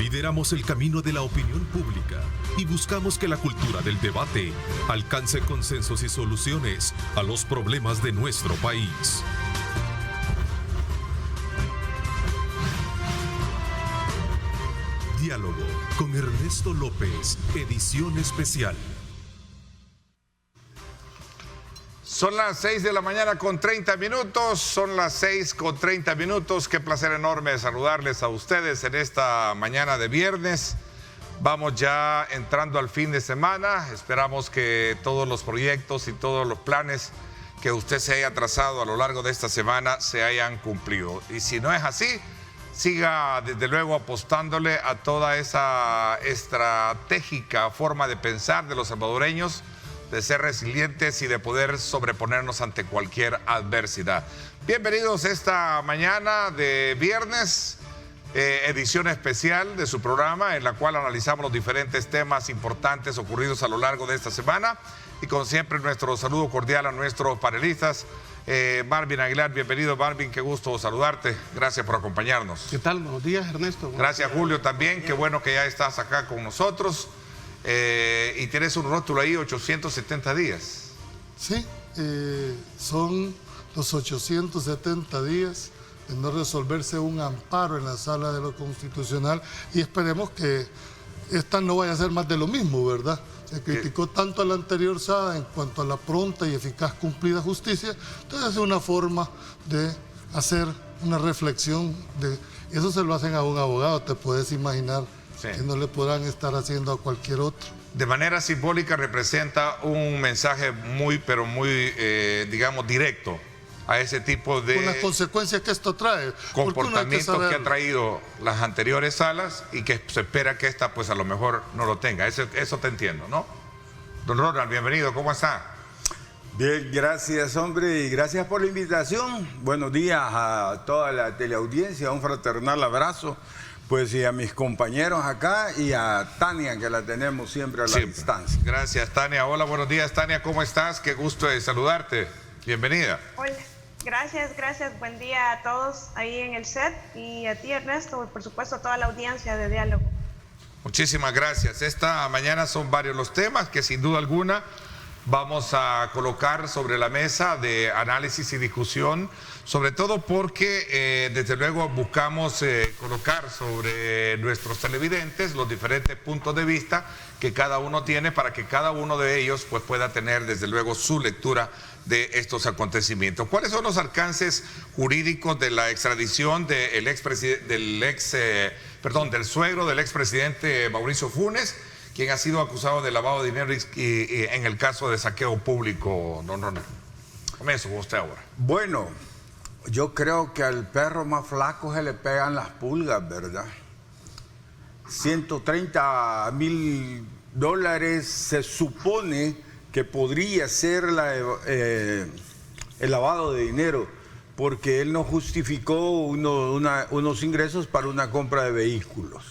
Lideramos el camino de la opinión pública y buscamos que la cultura del debate alcance consensos y soluciones a los problemas de nuestro país. Diálogo con Ernesto López, edición especial. Son las 6 de la mañana con 30 minutos, son las 6 con 30 minutos. Qué placer enorme saludarles a ustedes en esta mañana de viernes. Vamos ya entrando al fin de semana. Esperamos que todos los proyectos y todos los planes que usted se haya trazado a lo largo de esta semana se hayan cumplido. Y si no es así, siga desde luego apostándole a toda esa estratégica forma de pensar de los salvadoreños, de ser resilientes y de poder sobreponernos ante cualquier adversidad. Bienvenidos esta mañana de viernes, edición especial de su programa en la cual analizamos los diferentes temas importantes ocurridos a lo largo de esta semana. Y como siempre, nuestro saludo cordial a nuestros panelistas. Marvin Aguilar, bienvenido Marvin, qué gusto saludarte, gracias por acompañarnos. ¿Qué tal? Buenos días, Ernesto. Gracias Julio también, qué bueno que ya estás acá con nosotros. Y tienes un rótulo ahí, 870 días. Sí, son los 870 días de no resolverse un amparo en la Sala de lo Constitucional y esperemos que esta no vaya a ser más de lo mismo, ¿verdad? Se criticó tanto a la anterior sala en cuanto a la pronta y eficaz cumplida justicia, entonces es una forma de hacer una reflexión, eso se lo hacen a un abogado, te puedes imaginar. Sí. Que no le podrán estar haciendo a cualquier otro. De manera simbólica representa un mensaje muy, pero muy, digamos, directo a ese tipo de... Con las consecuencias que esto trae. Comportamiento que ha traído las anteriores salas y que se espera que esta, pues a lo mejor no lo tenga. Eso te entiendo, ¿no? Don Ronald, bienvenido, ¿cómo está? Bien, gracias, hombre, y gracias por la invitación. Buenos días a toda la teleaudiencia, un fraternal abrazo. Pues y a mis compañeros acá y a Tania, que la tenemos siempre a la distancia. Gracias, Tania. Hola, buenos días, Tania, ¿cómo estás? Qué gusto de saludarte. Bienvenida. Hola, gracias. Buen día a todos ahí en el set y a ti, Ernesto, y por supuesto a toda la audiencia de Diálogo. Muchísimas gracias. Esta mañana son varios los temas que sin duda alguna vamos a colocar sobre la mesa de análisis y discusión, sobre todo porque desde luego buscamos colocar sobre nuestros televidentes los diferentes puntos de vista que cada uno tiene para que cada uno de ellos pues, pueda tener desde luego su lectura de estos acontecimientos. ¿Cuáles son los alcances jurídicos de la extradición del suegro del expresidente Mauricio Funes, quien ha sido acusado de lavado de dinero y en el caso de saqueo público? No. Comienzo con usted ahora. Bueno, yo creo que al perro más flaco se le pegan las pulgas, ¿verdad? $130,000 se supone que podría ser el lavado de dinero, porque él no justificó unos ingresos para una compra de vehículos.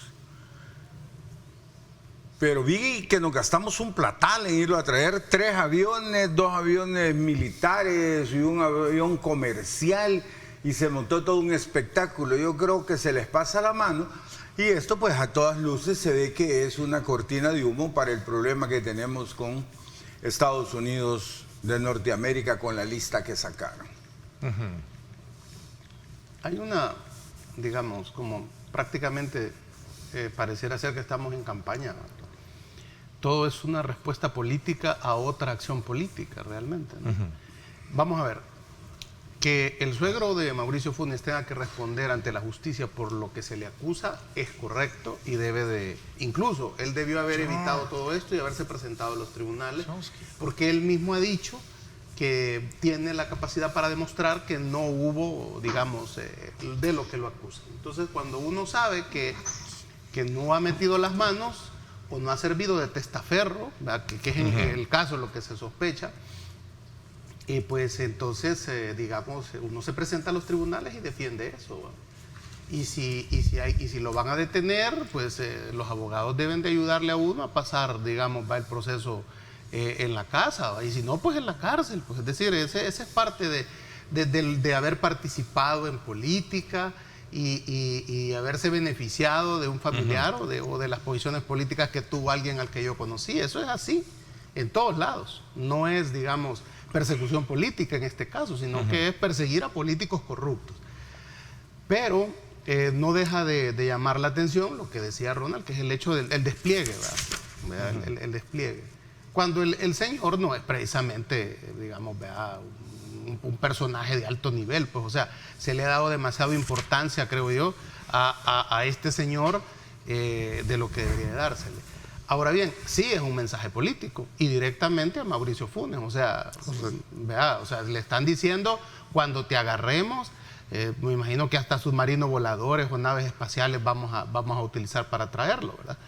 Pero vi que nos gastamos un platal en irlo a traer, 3 aviones, 2 aviones militares y un avión comercial, y se montó todo un espectáculo. Yo creo que se les pasa la mano y esto pues a todas luces se ve que es una cortina de humo para el problema que tenemos con Estados Unidos de Norteamérica con la lista que sacaron. Hay una, digamos, como prácticamente pareciera ser que estamos en campaña, ¿no? Todo es una respuesta política a otra acción política, realmente, ¿no? Vamos a ver, que el suegro de Mauricio Funes tenga que responder ante la justicia por lo que se le acusa es correcto y debe de... Incluso, él debió haber evitado todo esto y haberse presentado a los tribunales, porque él mismo ha dicho que tiene la capacidad para demostrar que no hubo, digamos, de lo que lo acusa. Entonces, cuando uno sabe que no ha metido las manos o no ha servido de testaferro, que es en el caso lo que se sospecha, pues entonces, digamos, uno se presenta a los tribunales y defiende eso, ¿va? Y si lo van a detener, pues los abogados deben de ayudarle a uno a pasar, digamos, va el proceso en la casa, ¿va? Y si no, pues en la cárcel. Pues, es decir, ese es parte de haber participado en política y haberse beneficiado de un familiar o de las posiciones políticas que tuvo alguien al que yo conocí. Eso es así en todos lados. No es, digamos, persecución política en este caso, sino que es perseguir a políticos corruptos. Pero no deja de llamar la atención lo que decía Ronald, que es el hecho del despliegue, ¿verdad? El despliegue. Cuando el señor no es precisamente, digamos, un personaje de alto nivel, pues, o sea, se le ha dado demasiada importancia, creo yo, a este señor de lo que debería dársele. Ahora bien, sí es un mensaje político y directamente a Mauricio Funes, o sea, le están diciendo cuando te agarremos, me imagino que hasta submarinos voladores o naves espaciales vamos a utilizar para traerlo, ¿verdad?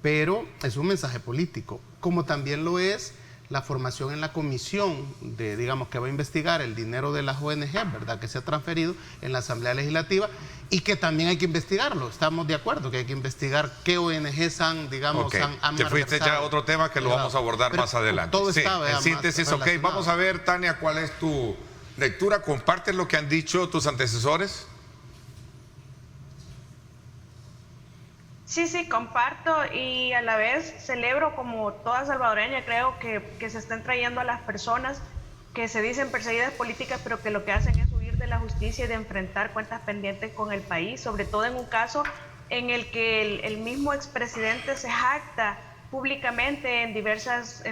Pero es un mensaje político, como también lo es la formación en la comisión digamos, que va a investigar el dinero de las ONG, ¿verdad?, que se ha transferido en la Asamblea Legislativa y que también hay que investigarlo. Estamos de acuerdo que hay que investigar qué ONGs han, digamos, han Te fuiste ya a otro tema que lo vamos a abordar más adelante. Todo está, en síntesis, ok. Vamos a ver, Tania, ¿cuál es tu lectura? ¿Compartes lo que han dicho tus antecesores? Sí, comparto y a la vez celebro, como toda salvadoreña, creo que se están trayendo a las personas que se dicen perseguidas políticas, pero que lo que hacen es huir de la justicia y de enfrentar cuentas pendientes con el país, sobre todo en un caso en el que el mismo expresidente se jacta públicamente en diversas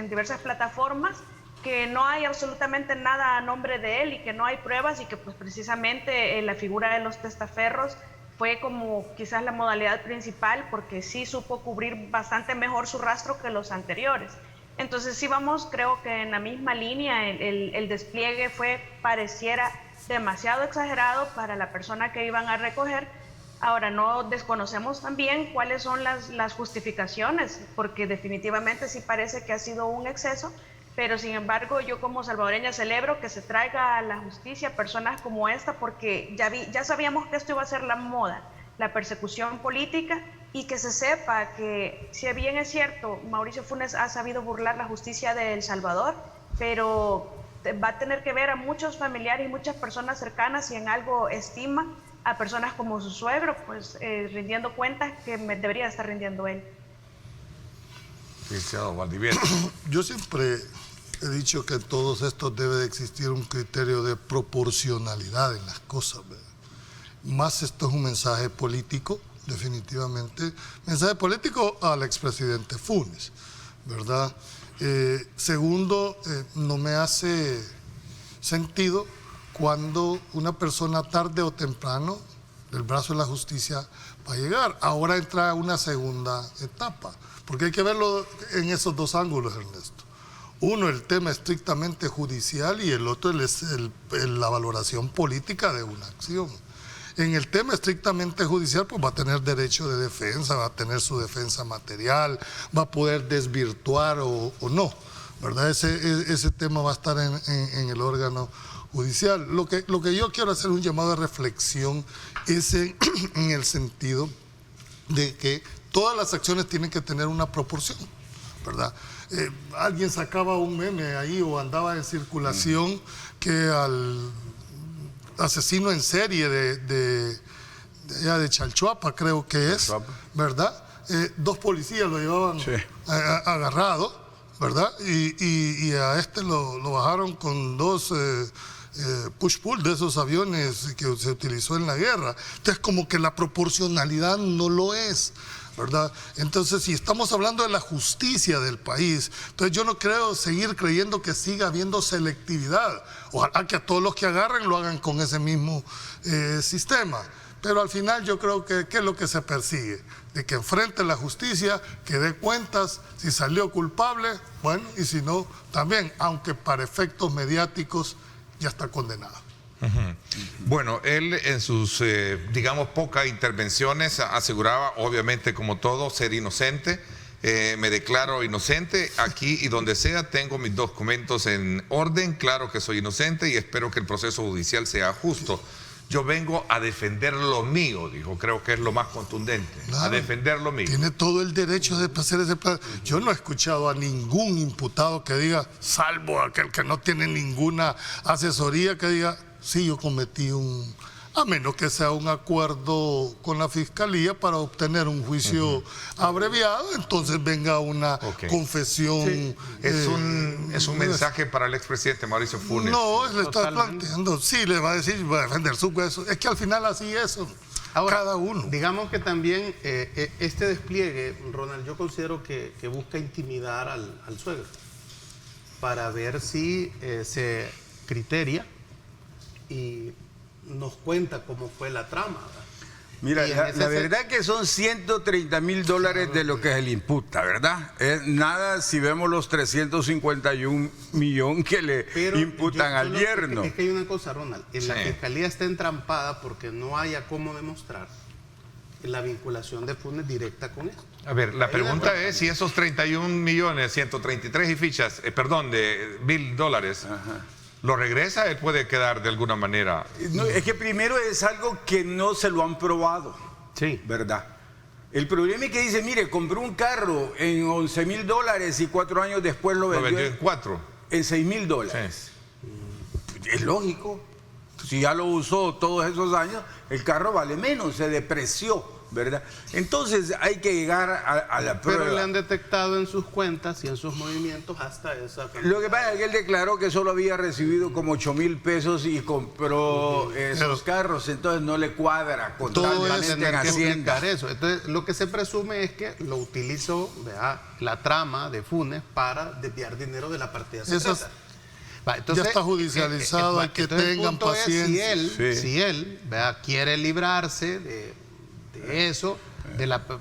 plataformas que no hay absolutamente nada a nombre de él y que no hay pruebas y que pues precisamente la figura de los testaferros fue como quizás la modalidad principal porque sí supo cubrir bastante mejor su rastro que los anteriores. Entonces sí vamos, creo que en la misma línea, el despliegue pareciera demasiado exagerado para la persona que iban a recoger. Ahora, no desconocemos también cuáles son las justificaciones, porque definitivamente sí parece que ha sido un exceso, pero sin embargo yo como salvadoreña celebro que se traiga a la justicia personas como esta, porque ya sabíamos que esto iba a ser la moda, la persecución política, y que se sepa que, si bien es cierto, Mauricio Funes ha sabido burlar la justicia de El Salvador, pero va a tener que ver a muchos familiares y muchas personas cercanas y en algo estima a personas como su suegro, pues rindiendo cuentas que debería estar rindiendo él. Licenciado Valdivieso. Yo siempre he dicho que en todos estos debe de existir un criterio de proporcionalidad en las cosas, ¿verdad? Más esto es un mensaje político, definitivamente. Mensaje político al expresidente Funes, ¿verdad? Segundo, no me hace sentido cuando una persona tarde o temprano del brazo de la justicia va a llegar. Ahora entra una segunda etapa, porque hay que verlo en esos dos ángulos, Ernesto. Uno, el tema estrictamente judicial, y el otro es la valoración política de una acción. En el tema estrictamente judicial, pues va a tener derecho de defensa, va a tener su defensa material, va a poder desvirtuar o no, ¿verdad? Ese tema va a estar en el órgano judicial. Lo que yo quiero hacer un llamado de reflexión es en el sentido de que todas las acciones tienen que tener una proporción, ¿verdad? Alguien sacaba un meme ahí o andaba en circulación que al asesino en serie de Chalchuapa, creo que es, ¿verdad? 2 policías lo llevaban agarrado, ¿verdad? Y a este lo bajaron con 2 push-pull de esos aviones que se utilizó en la guerra. Entonces, como que la proporcionalidad no lo es, ¿verdad? Entonces, si estamos hablando de la justicia del país, entonces yo no creo seguir creyendo que siga habiendo selectividad. Ojalá que a todos los que agarren lo hagan con ese mismo sistema. Pero al final yo creo que ¿qué es lo que se persigue? De que enfrente la justicia, que dé cuentas, si salió culpable, bueno, y si no, también, aunque para efectos mediáticos ya está condenado. Bueno, él en sus, digamos, pocas intervenciones aseguraba, obviamente como todo, ser inocente. Me declaro inocente aquí y donde sea, tengo mis documentos en orden, claro que soy inocente y espero que el proceso judicial sea justo. Yo vengo a defender lo mío, dijo, creo que es lo más contundente, claro, a defender lo mío. Tiene todo el derecho de hacer ese plan. Yo no he escuchado a ningún imputado que diga, salvo aquel que no tiene ninguna asesoría, que diga, sí, yo cometí un a menos que sea un acuerdo con la Fiscalía para obtener un juicio abreviado, entonces venga una confesión. Sí. Es un mensaje para el expresidente Mauricio Funes. No, le está Totalmente. planteando, sí, le va a decir, va a defender su hueso. Es que al final así es, Ahora, cada uno. digamos que también este despliegue, Ronald, yo considero que busca intimidar al suegro para ver si se criteria y nos cuenta cómo fue la trama, ¿verdad? Mira, Y en la ese verdad que son $130,000 de lo que se le imputa, ¿verdad? Es nada si vemos los 351 millones que le imputan al yerno. Es que hay una cosa, Ronald, la Sí. Fiscalía está entrampada porque no haya cómo demostrar la vinculación de Funes directa con esto. A ver, la Ahí pregunta la- es si esos 31.133 y fichas, de $1,000, lo regresa, él puede quedar de alguna manera. No, es que primero es algo que no se lo han probado, Sí. ¿verdad? El problema es que dice, mire, compró un carro en $11,000 y 4 años después lo Lo vendió vendió en 4. en $6,000. Es lógico. Si ya lo usó todos esos años, el carro vale menos, se depreció, ¿verdad? Entonces hay que llegar a la prueba. Pero le han detectado en sus cuentas y en sus movimientos hasta esa cantidad. Lo que pasa es que él declaró que solo había recibido como 8,000 pesos y compró esos carros, entonces no le cuadra Todo es contablemente en tener que Hacienda. explicar eso. Entonces, lo que se presume es que lo utilizó, ¿verdad?, la trama de Funes para desviar dinero de la partida secreta. Esas- Va, entonces, Ya está judicializado, hay que entonces el tengan punto es, paciencia. si él ¿verdad?, quiere librarse de eso,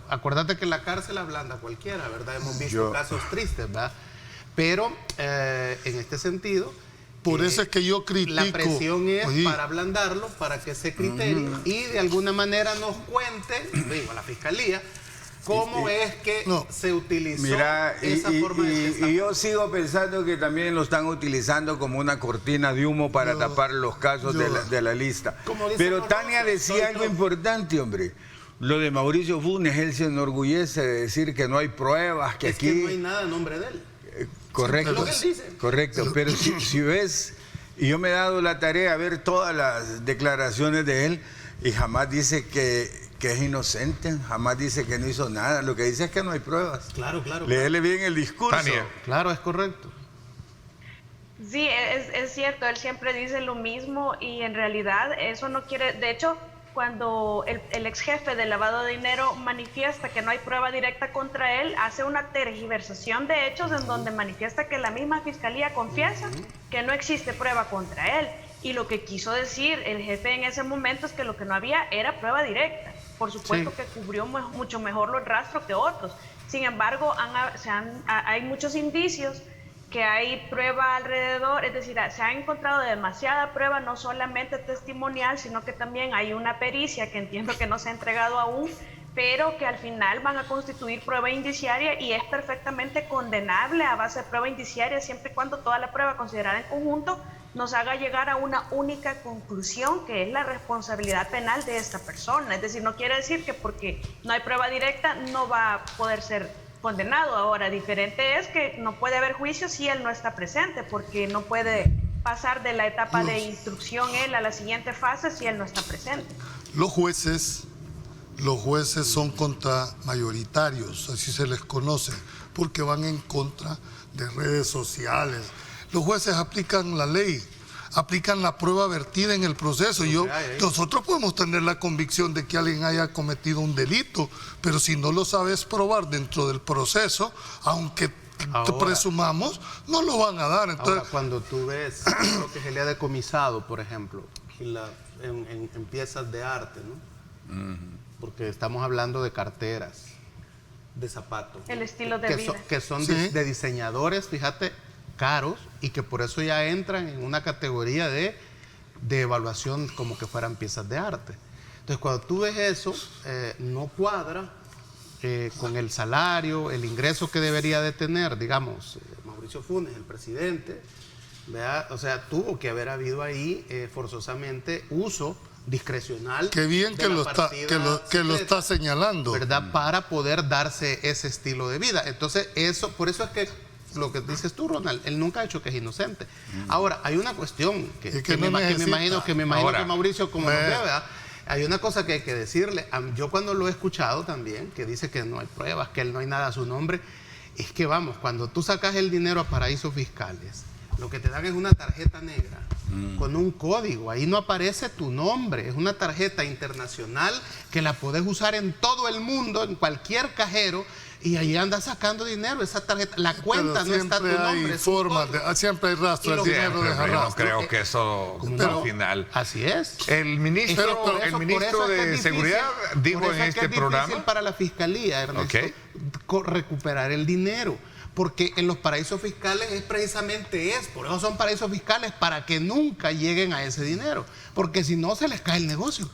acuérdate que la cárcel ablanda a cualquiera, ¿verdad? Hemos visto casos tristes, ¿verdad? Pero en este sentido, Por eso es que yo critico. la presión es Oye, para ablandarlo, para que se criterie y de alguna manera nos cuente, digo, a la Fiscalía, cómo es que No. se utilizó Mira, esa forma de y yo sigo pensando que también lo están utilizando como una cortina de humo para tapar los casos de la lista. Como dicen Pero los Tania rusos, decía soy algo Trump. importante, hombre. Lo de Mauricio Funes, él se enorgullece de decir que no hay pruebas, que es aquí... que no hay nada en nombre de él. Correcto, Es lo que él dice. correcto. Pero si ves, y yo me he dado la tarea de ver todas las declaraciones de él y jamás dice que es inocente, jamás dice que no hizo nada. Lo que dice es que no hay pruebas. Claro, claro. Léele bien el discurso. Tania. Claro, es correcto. Sí, es cierto, él siempre dice lo mismo y en realidad eso no quiere, de hecho, cuando el ex jefe de lavado de dinero manifiesta que no hay prueba directa contra él, hace una tergiversación de hechos en donde manifiesta que la misma fiscalía confiesa que no existe prueba contra él. Y lo que quiso decir el jefe en ese momento es que lo que no había era prueba directa. Por supuesto que cubrió mucho mejor los rastros que otros. Sin embargo, hay muchos indicios que hay prueba alrededor, es decir, se ha encontrado demasiada prueba, no solamente testimonial, sino que también hay una pericia que entiendo que no se ha entregado aún, pero que al final van a constituir prueba indiciaria y es perfectamente condenable a base de prueba indiciaria siempre y cuando toda la prueba considerada en conjunto nos haga llegar a una única conclusión, que es la responsabilidad penal de esta persona. Es decir, no quiere decir que porque no hay prueba directa no va a poder ser condenado. Ahora, diferente es que no puede haber juicio si él no está presente, porque no puede pasar de la etapa de instrucción él a la siguiente fase si él no está presente. Los jueces son contramayoritarios, así se les conoce, porque van en contra de redes sociales. Los jueces aplican la ley, aplican la prueba vertida en el proceso. Nosotros podemos tener la convicción de que alguien haya cometido un delito, pero si no lo sabes probar dentro del proceso, aunque presumamos, no lo van a dar. Entonces, Ahora, cuando tú ves lo que se le ha decomisado, por ejemplo, en piezas de arte, ¿no? Porque estamos hablando de carteras, de zapatos. El estilo de que vida. que son Sí. de diseñadores, fíjate, caros, y que por eso ya entran en una categoría de evaluación como que fueran piezas de arte. Entonces, cuando tú ves eso, no cuadra con el salario, el ingreso que debería de tener, digamos, Mauricio Funes, el presidente, ¿verdad? O sea, tuvo que haber habido ahí forzosamente uso discrecional. qué bien de que la lo está, partida que lo secreta, está señalando. ¿verdad? Para poder darse ese estilo de vida. Entonces, por eso es que lo que dices tú, Ronald, él nunca ha dicho que es inocente. Ahora, hay una cuestión que no me imagino que Mauricio, como lo ve, ¿verdad? Hay una cosa que hay que decirle. Yo cuando lo he escuchado también, que dice que no hay pruebas, que él no hay nada a su nombre, es que vamos, cuando tú sacas el dinero a paraísos fiscales, lo que te dan es una tarjeta negra con un código. Ahí no aparece tu nombre. Es una tarjeta internacional que la podés usar en todo el mundo, en cualquier cajero, y ahí andas sacando dinero. Esa tarjeta, la cuenta no está tu nombre. Siempre hay rastro del dinero de Yo no creo que eso al final. Así es. El ministro, de Seguridad dijo en este programa. Es difícil para la fiscalía, Ernesto, recuperar el dinero. Porque en los paraísos fiscales por eso son paraísos fiscales, para que nunca lleguen a ese dinero, porque si no se les cae el negocio.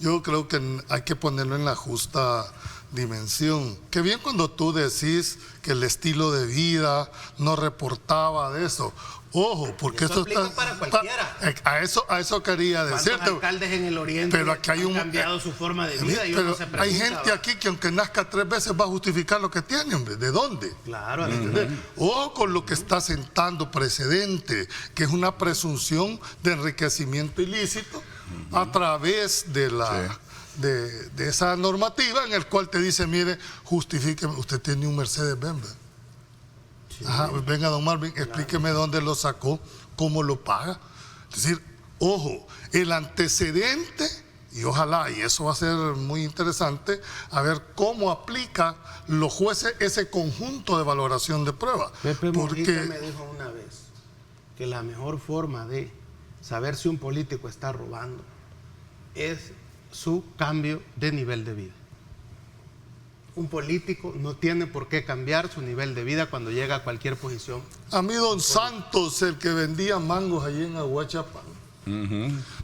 Yo creo que hay que ponerlo en la justa dimensión. Qué bien cuando tú decís que el estilo de vida no reportaba de eso. Ojo, porque eso está para cualquiera. A eso quería decirte. ¿Cuántos alcaldes en el oriente pero aquí han cambiado su forma de vida? Y pero hay gente aquí que aunque nazca 3 veces va a justificar lo que tiene, hombre. ¿De dónde? Claro. Ojo con lo que está sentando precedente, que es una presunción de enriquecimiento ilícito a través de la de esa normativa, en el cual te dice, mire, justifíqueme, usted tiene un Mercedes-Benz. Venga, don Marvin, explíqueme dónde lo sacó, cómo lo paga. Es decir, ojo, el antecedente, y ojalá, y eso va a ser muy interesante, a ver cómo aplica los jueces ese conjunto de valoración de pruebas. Pepe Mujica me dijo una vez que la mejor forma de saber si un político está robando es su cambio de nivel de vida. Un político no tiene por qué cambiar su nivel de vida cuando llega a cualquier posición. A mí don Santos, el que vendía mangos allí en Aguachapán,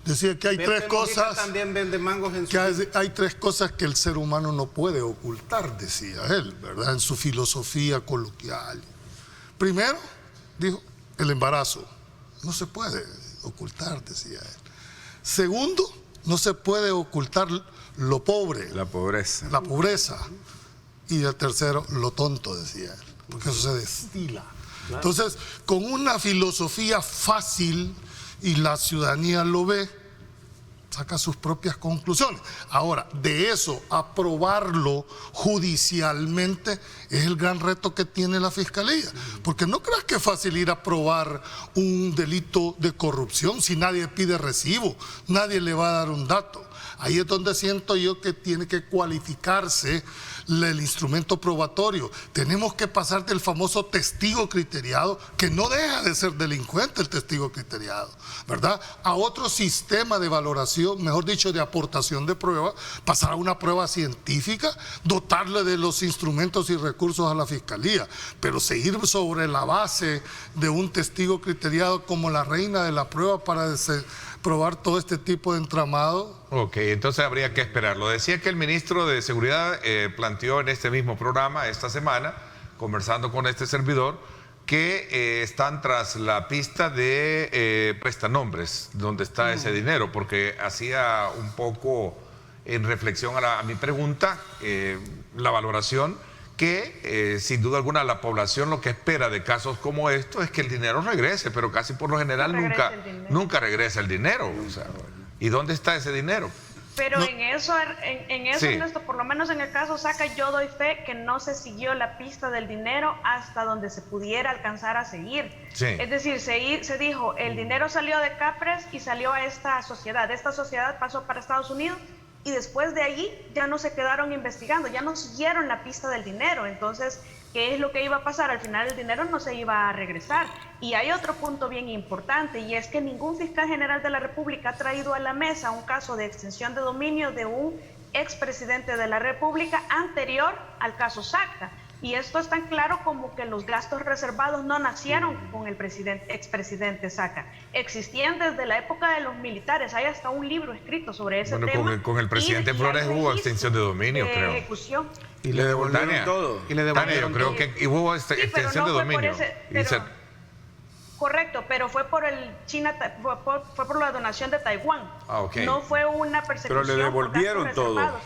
decía que hay tres cosas. También vende mangos en que hay 3 cosas que el ser humano no puede ocultar, decía él, ¿verdad? En su filosofía coloquial. Primero, dijo, el embarazo. No se puede ocultar, decía él. Segundo, no se puede ocultar lo pobre. La pobreza. La pobreza. Y el tercero, lo tonto, decía él, porque eso se destila. Entonces, con una filosofía fácil, y la ciudadanía lo ve, saca sus propias conclusiones. Ahora, de eso a probarlo judicialmente es el gran reto que tiene la Fiscalía. Porque no creas que es fácil ir a probar un delito de corrupción si nadie pide recibo, nadie le va a dar un dato. Ahí es donde siento yo que tiene que cualificarse el instrumento probatorio. Tenemos que pasar del famoso testigo criteriado, que no deja de ser delincuente el testigo criteriado, ¿verdad?, a otro sistema de valoración, mejor dicho, de aportación de prueba, pasar a una prueba científica, dotarle de los instrumentos y recursos a la Fiscalía, pero seguir sobre la base de un testigo criteriado como la reina de la prueba para probar todo este tipo de entramado. Ok, entonces habría que esperarlo. Decía que el ministro de Seguridad planteó en este mismo programa esta semana, conversando con este servidor, que están tras la pista de prestanombres, donde está ese dinero, porque hacía un poco en reflexión a mi pregunta, la valoración, que sin duda alguna la población lo que espera de casos como estos es que el dinero regrese, pero casi por lo general nunca regresa el dinero. O sea, ¿y dónde está ese dinero? Pero en eso sí. Ernesto, por lo menos en el caso Saca, yo doy fe que no se siguió la pista del dinero hasta donde se pudiera alcanzar a seguir. Sí. Es decir, se dijo, el dinero salió de Capres y salió a esta sociedad pasó para Estados Unidos, y después de allí ya no se quedaron investigando, ya no siguieron la pista del dinero. Entonces, ¿qué es lo que iba a pasar? Al final el dinero no se iba a regresar. Y hay otro punto bien importante, y es que ningún fiscal general de la República ha traído a la mesa un caso de extensión de dominio de un expresidente de la República anterior al caso Sacta. Y esto es tan claro como que los gastos reservados no nacieron con el expresidente Saca. Existían desde la época de los militares. Hay hasta un libro escrito sobre ese tema. Con el presidente Flores hubo extensión de dominio, creo. Ejecución. Y le devolvieron todo. Y le devolvieron todo. Yo creo que hubo extensión de dominio. Correcto, pero fue por fue por la donación de Taiwán. No fue una persecución. Pero le devolvieron todo.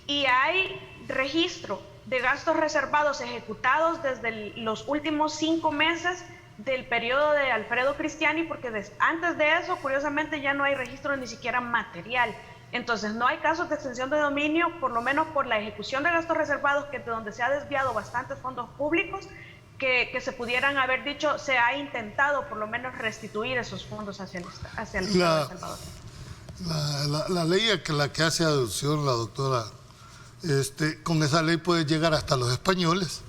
Y hay registro de gastos reservados ejecutados desde los últimos 5 meses del periodo de Alfredo Cristiani, porque antes de eso, curiosamente, ya no hay registro ni siquiera material. Entonces, no hay casos de extensión de dominio, por lo menos por la ejecución de gastos reservados, que de donde se ha desviado bastantes fondos públicos, que se pudieran haber dicho, se ha intentado por lo menos restituir esos fondos hacia el Estado de Salvador. La ley a la que hace alusión la doctora, con esa ley puede llegar hasta los españoles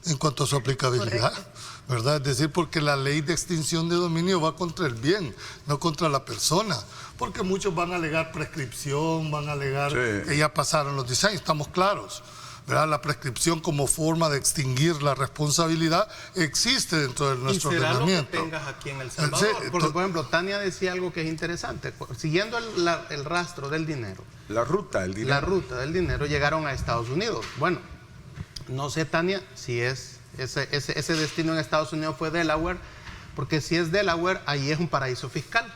en cuanto a su aplicabilidad. Correcto. ¿Verdad? Es decir, porque la ley de extinción de dominio va contra el bien, no contra la persona. Porque muchos van a alegar prescripción, van a alegar que ya pasaron los 10 años, estamos claros. ¿Verdad? La prescripción como forma de extinguir la responsabilidad existe dentro de nuestro ordenamiento. Lo que tengas aquí en El Salvador. Porque, por ejemplo, Tania decía algo que es interesante. Siguiendo el rastro del dinero. La ruta del dinero. La ruta del dinero, llegaron a Estados Unidos. Bueno, no sé, Tania, si ese destino en Estados Unidos fue Delaware, porque si es Delaware, ahí es un paraíso fiscal.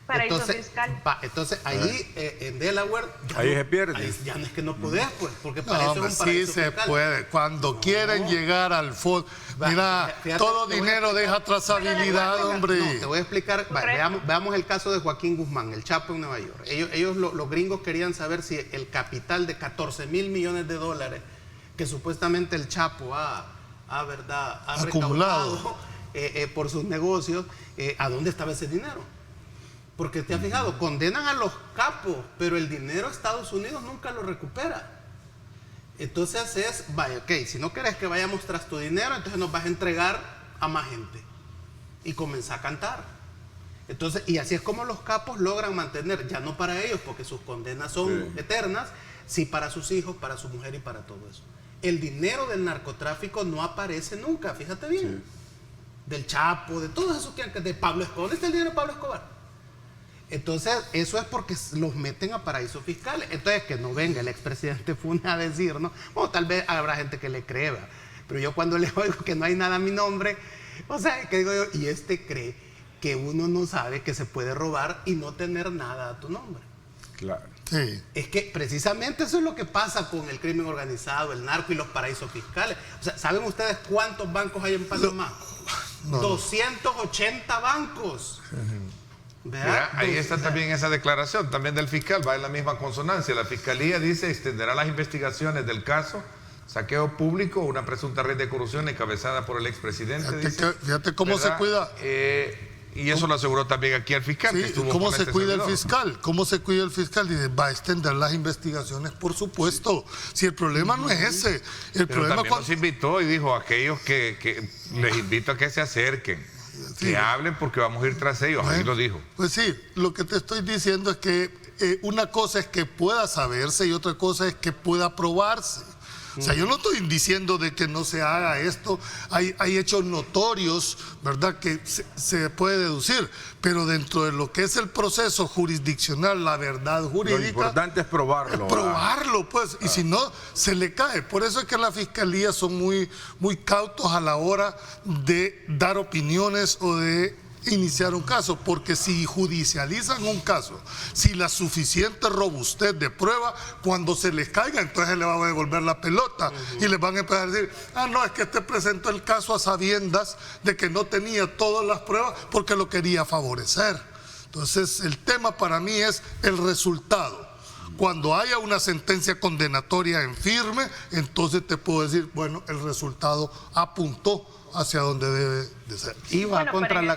Entonces ahí en Delaware ahí se pierde. Ahí ya no es que no podés, pues, porque parece un paraíso sí fiscal. Se puede. Cuando quieren llegar al fondo, mira, todo dinero deja trazabilidad, hombre. No, te voy a explicar. Veamos el caso de Joaquín Guzmán, el Chapo en Nueva York. Ellos los gringos querían saber si el capital de $14 mil millones que supuestamente el Chapo ha acumulado por sus negocios, ¿a dónde estaba ese dinero? Porque te has fijado, condenan a los capos, pero el dinero Estados Unidos nunca lo recupera. Entonces si no querés que vayamos tras tu dinero, entonces nos vas a entregar a más gente. Y comenzar a cantar. Entonces, y así es como los capos logran mantener, ya no para ellos, porque sus condenas son eternas, sí para sus hijos, para su mujer y para todo eso. El dinero del narcotráfico no aparece nunca, fíjate bien. Del Chapo, de todos esos de Pablo Escobar. ¿Dónde está el dinero de Pablo Escobar? Entonces, eso es porque los meten a paraísos fiscales. Entonces, que no venga el expresidente Funes a decirnos, bueno, tal vez habrá gente que le crea, pero yo cuando le oigo que no hay nada a mi nombre, o sea, que digo yo, y cree que uno no sabe que se puede robar y no tener nada a tu nombre. Claro. Sí. Es que precisamente eso es lo que pasa con el crimen organizado, el narco y los paraísos fiscales. O sea, ¿saben ustedes cuántos bancos hay en Panamá? 280 bancos. Mira, ahí está también esa declaración, también del fiscal, va en la misma consonancia. La fiscalía dice, extenderá las investigaciones del caso saqueo público, una presunta red de corrupción encabezada por el expresidente. Fíjate cómo se cuida. Y eso lo aseguró también aquí el fiscal. Sí, ¿cómo se cuida el fiscal? ¿Cómo se cuida el fiscal? Dice, va a extender las investigaciones, por supuesto. Si el problema no es ese. El problema también nos invitó y dijo a aquellos que les invito a que se acerquen. Que hablen porque vamos a ir tras ellos, bueno, ahí lo dijo. Pues sí, lo que te estoy diciendo es que una cosa es que pueda saberse y otra cosa es que pueda probarse. O sea, yo no estoy diciendo de que no se haga esto, hay hechos notorios, ¿verdad?, que se puede deducir, pero dentro de lo que es el proceso jurisdiccional, la verdad jurídica... Lo importante es probarlo. Probarlo, pues, y si no, se le cae. Por eso es que la fiscalía son muy cautos a la hora de dar opiniones o de iniciar un caso, porque si judicializan un caso, si la suficiente robustez de prueba, cuando se les caiga, entonces le van a devolver la pelota y les van a empezar a decir, no, es que este presentó el caso a sabiendas de que no tenía todas las pruebas porque lo quería favorecer. Entonces, el tema para mí es el resultado. Cuando haya una sentencia condenatoria en firme, entonces te puedo decir, bueno, el resultado apuntó hacia donde debe de ser. Bueno, pero en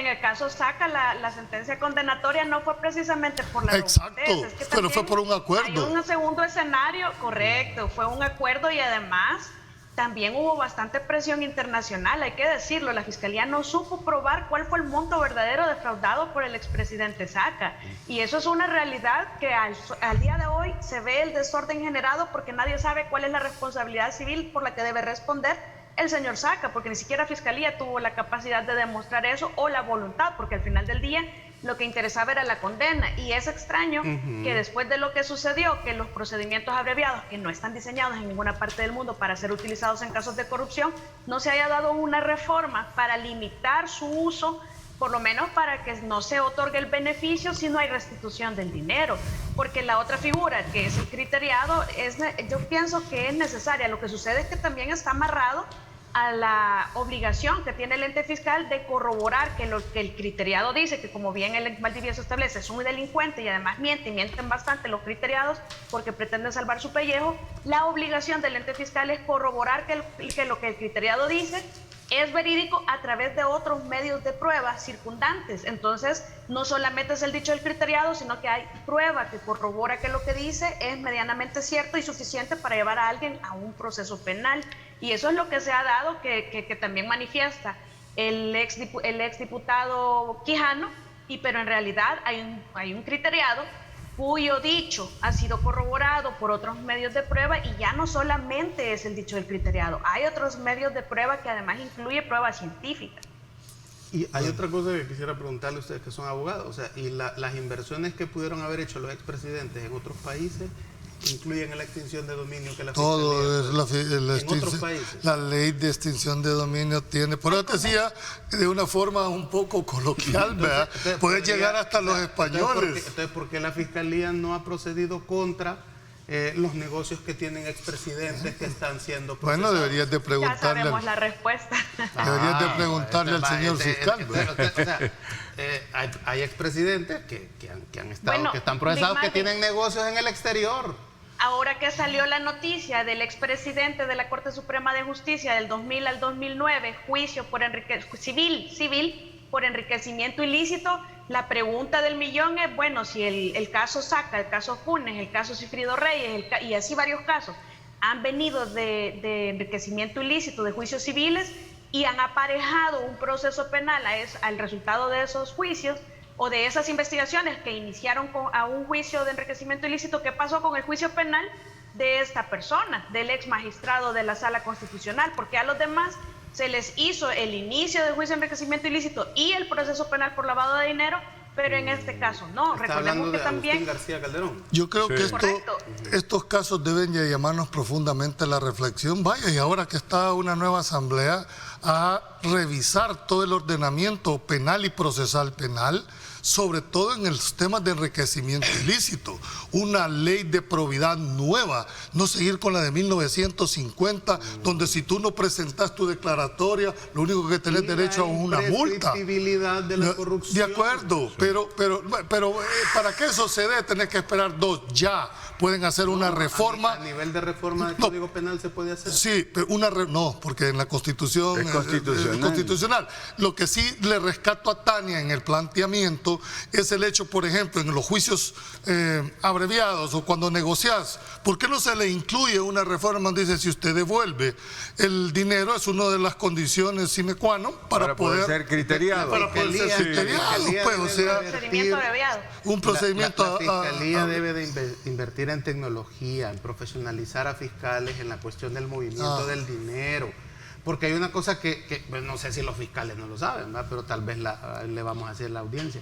el caso Saca, la sentencia condenatoria no fue precisamente por la Exacto, robustez, es que pero fue por un acuerdo. Hay un segundo escenario, correcto, fue un acuerdo y además también hubo bastante presión internacional, hay que decirlo, la Fiscalía no supo probar cuál fue el monto verdadero defraudado por el expresidente Saca, y eso es una realidad que al día de hoy se ve el desorden generado porque nadie sabe cuál es la responsabilidad civil por la que debe responder el señor Saca, porque ni siquiera Fiscalía tuvo la capacidad de demostrar eso o la voluntad, porque al final del día lo que interesaba era la condena, y es extraño que después de lo que sucedió, que los procedimientos abreviados, que no están diseñados en ninguna parte del mundo para ser utilizados en casos de corrupción, no se haya dado una reforma para limitar su uso, por lo menos para que no se otorgue el beneficio si no hay restitución del dinero. porque la otra figura, que es el criteriado, yo pienso que es necesaria. Lo que sucede es que también está amarrado a la obligación que tiene el ente fiscal de corroborar que lo que el criteriado dice, que como bien el Valdivieso establece, es un delincuente y además mienten bastante los criteriados porque pretenden salvar su pellejo. La obligación del ente fiscal es corroborar que lo que el criteriado dice es verídico a través de otros medios de prueba circundantes. Entonces, no solamente es el dicho del criteriado, sino que hay prueba que corrobora que lo que dice es medianamente cierto y suficiente para llevar a alguien a un proceso penal. Y eso es lo que se ha dado, que también manifiesta el exdiputado Quijano, pero en realidad hay un criteriado cuyo dicho ha sido corroborado por otros medios de prueba, y ya no solamente es el dicho del criteriado, hay otros medios de prueba que además incluye pruebas científicas. Y hay otra cosa que quisiera preguntarle a ustedes que son abogados, o sea, y las inversiones que pudieron haber hecho los expresidentes en otros países incluyen la extinción de dominio que la todo es en otros países. La ley de extinción de dominio tiene, por eso te decía de una forma un poco coloquial, ¿verdad? Puede llegar hasta los españoles. Entonces, ¿por qué la Fiscalía no ha procedido contra los negocios que tienen expresidentes que están siendo procesados? Bueno, deberías de preguntarle. Ya sabemos la respuesta. Deberías de preguntarle al señor fiscal. Hay expresidentes que han estado, Bueno, que están procesados, que Martin, tienen negocios en el exterior. Ahora que salió la noticia del expresidente de la Corte Suprema de Justicia del 2000 al 2009, juicio por civil por enriquecimiento ilícito, la pregunta del millón es, bueno, si el caso Saca, el caso Funes, el caso Cifrido Reyes y así varios casos han venido de enriquecimiento ilícito, de juicios civiles, y han aparejado un proceso penal al resultado de esos juicios o de esas investigaciones que iniciaron a un juicio de enriquecimiento ilícito. ¿Qué pasó con el juicio penal de esta persona, del ex magistrado de la Sala Constitucional? Porque a los demás se les hizo el inicio del juicio de enriquecimiento ilícito y el proceso penal por lavado de dinero, pero en este caso no. Está Recordemos hablando que de también Agustín García Calderón. Yo creo que Correcto. estos casos deben ya llamarnos profundamente a la reflexión. Vaya, y ahora que está una nueva asamblea a revisar todo el ordenamiento penal y procesal penal, sobre todo en los temas de enriquecimiento ilícito, una ley de probidad nueva, no seguir con la de 1950, donde si tú no presentas tu declaratoria, lo único que tenés derecho a una multa. Imprescriptibilidad de la corrupción. De acuerdo, pero para que eso se dé, tenés que esperar 2 ya. Pueden hacer una reforma. A nivel de reforma del Código Penal se puede hacer. Sí, pero no, porque en la Constitución es constitucional. constitucional. Lo que sí le rescato a Tania en el planteamiento es el hecho, por ejemplo, en los juicios abreviados o cuando negociás, ¿por qué no se le incluye una reforma donde dice si usted devuelve el dinero? Es una de las condiciones sine qua non para poder ser criteriado. Para poder ser criteriado, pues, o sea, procedimiento abreviado. un procedimiento. La Fiscalía debe de invertir en tecnología, en profesionalizar a fiscales en la cuestión del movimiento del dinero. Porque hay una cosa que pues, no sé si los fiscales no lo saben, ¿verdad? Pero tal vez le vamos a hacer la audiencia.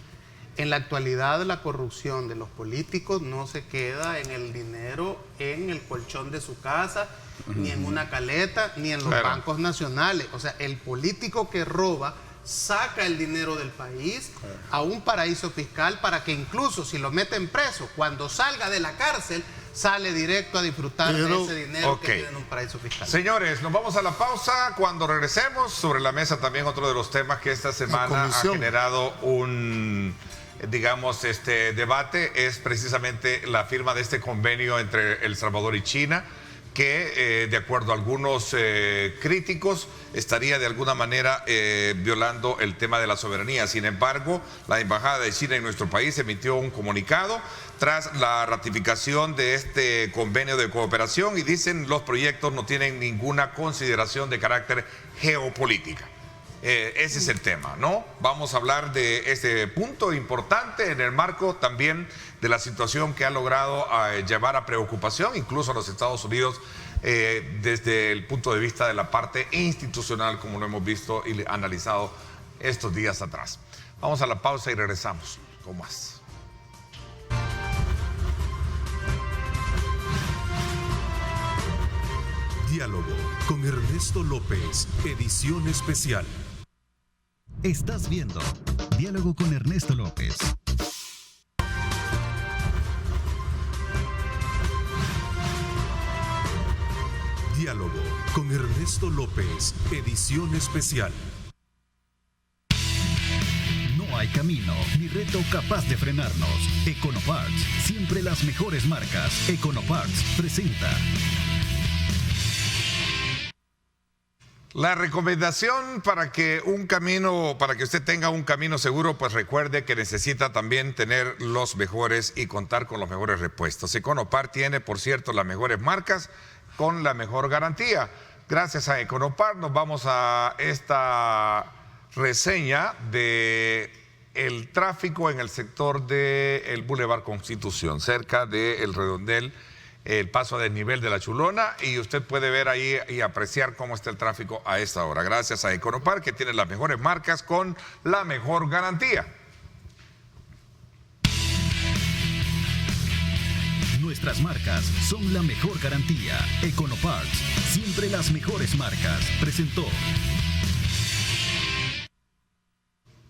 En la actualidad, la corrupción de los políticos no se queda en el dinero, en el colchón de su casa, ni en una caleta, ni en los bancos nacionales. O sea, el político que roba saca el dinero del país a un paraíso fiscal para que incluso si lo meten preso, cuando salga de la cárcel, sale directo a disfrutar de ese dinero que tiene en un paraíso fiscal. Señores, nos vamos a la pausa. Cuando regresemos, sobre la mesa también otro de los temas que esta semana ha generado un, digamos, debate, es precisamente la firma de este convenio entre El Salvador y China, que de acuerdo a algunos críticos estaría de alguna manera violando el tema de la soberanía. Sin embargo, la Embajada de China en nuestro país emitió un comunicado tras la ratificación de este convenio de cooperación y dicen los proyectos no tienen ninguna consideración de carácter geopolítica. Ese es el tema, ¿no? Vamos a hablar de este punto importante en el marco también de la situación que ha logrado llevar a preocupación incluso a los Estados Unidos desde el punto de vista de la parte institucional, como lo hemos visto y analizado estos días atrás. Vamos a la pausa y regresamos con más. Diálogo con Ernesto López, edición especial. Estás viendo Diálogo con Ernesto López. Diálogo con Ernesto López, edición especial. No hay camino ni reto capaz de frenarnos. Econoparts, siempre las mejores marcas. Econoparts presenta. La recomendación para que usted tenga un camino seguro, pues recuerde que necesita también tener los mejores y contar con los mejores repuestos. Econopar tiene, por cierto, las mejores marcas con la mejor garantía. Gracias a Econopar nos vamos a esta reseña de el tráfico en el sector del Boulevard Constitución, cerca del redondel, el paso a desnivel de la Chulona, y usted puede ver ahí y apreciar cómo está el tráfico a esta hora. Gracias a Econopar, que tiene las mejores marcas con la mejor garantía. Nuestras marcas son la mejor garantía. Econoparts, siempre las mejores marcas. Presentó.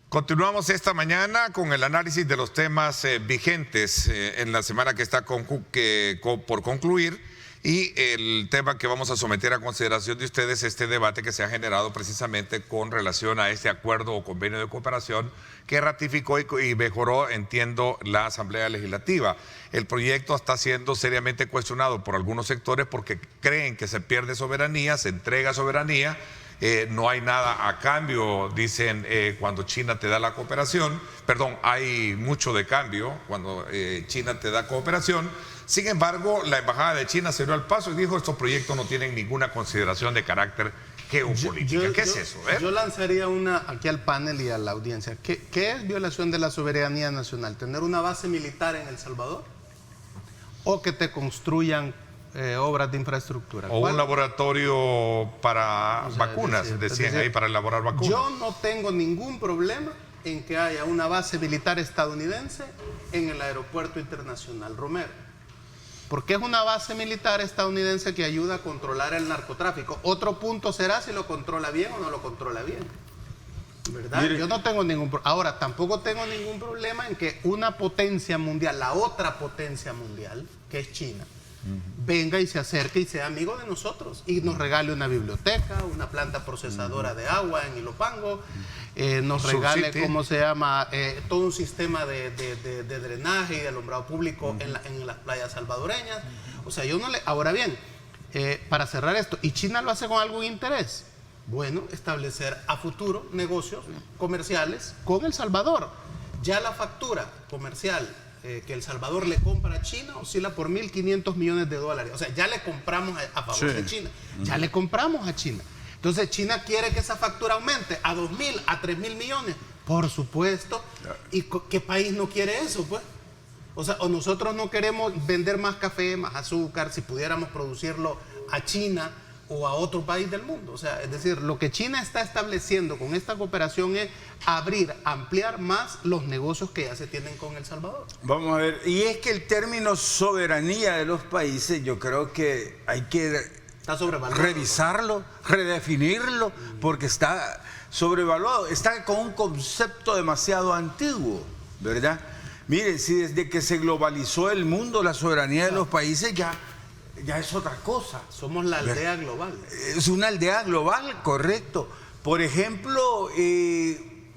Continuamos esta mañana con el análisis de los temas vigentes en la semana que está por concluir, y el tema que vamos a someter a consideración de ustedes, este debate que se ha generado precisamente con relación a este acuerdo o convenio de cooperación que ratificó y mejoró, entiendo, la Asamblea Legislativa. El proyecto está siendo seriamente cuestionado por algunos sectores porque creen que se pierde soberanía, se entrega soberanía. No hay nada a cambio, dicen, cuando China te da la cooperación. Perdón, hay mucho de cambio cuando China te da cooperación. Sin embargo, la Embajada de China se dio al paso y dijo: estos proyectos no tienen ninguna consideración de carácter geopolítica. ¿Qué es eso? Yo lanzaría una aquí al panel y a la audiencia. ¿Qué es violación de la soberanía nacional? ¿Tener una base militar en El Salvador? ¿O que te construyan obras de infraestructura? O un laboratorio para vacunas, decían ahí, para elaborar vacunas. Yo no tengo ningún problema en que haya una base militar estadounidense en el Aeropuerto Internacional Romero, porque es una base militar estadounidense que ayuda a controlar el narcotráfico. Otro punto será si lo controla bien o no lo controla bien, ¿verdad? Yo no tengo ningún problema. Ahora, tampoco tengo ningún problema en que una potencia mundial, la otra potencia mundial, que es China, venga y se acerque y sea amigo de nosotros y nos regale una biblioteca, una planta procesadora de agua en Ilopango, nos regale, ¿cómo se llama?, todo un sistema de drenaje y de alumbrado público en las playas salvadoreñas. O sea, yo no le... Ahora bien, para cerrar esto, ¿y China lo hace con algún interés? Bueno, establecer a futuro negocios comerciales con El Salvador. Ya la factura comercial que El Salvador le compra a China oscila por $1.500 millones. O sea, ya le compramos a favor de China. Ya le compramos a China. Entonces, China quiere que esa factura aumente a 2.000, a 3.000 millones. Por supuesto. ¿Y qué país no quiere eso, pues? O sea, o nosotros no queremos vender más café, más azúcar, si pudiéramos producirlo a China o a otro país del mundo. O sea, es decir, lo que China está estableciendo con esta cooperación es ampliar más los negocios que ya se tienen con El Salvador. Vamos a ver, y es que el término soberanía de los países, yo creo que hay que revisarlo, redefinirlo, porque está sobrevaluado, está con un concepto demasiado antiguo, ¿verdad? Miren, si desde que se globalizó el mundo, la soberanía de los países ya es otra cosa. Somos la aldea global. Es una aldea global, correcto. Por ejemplo,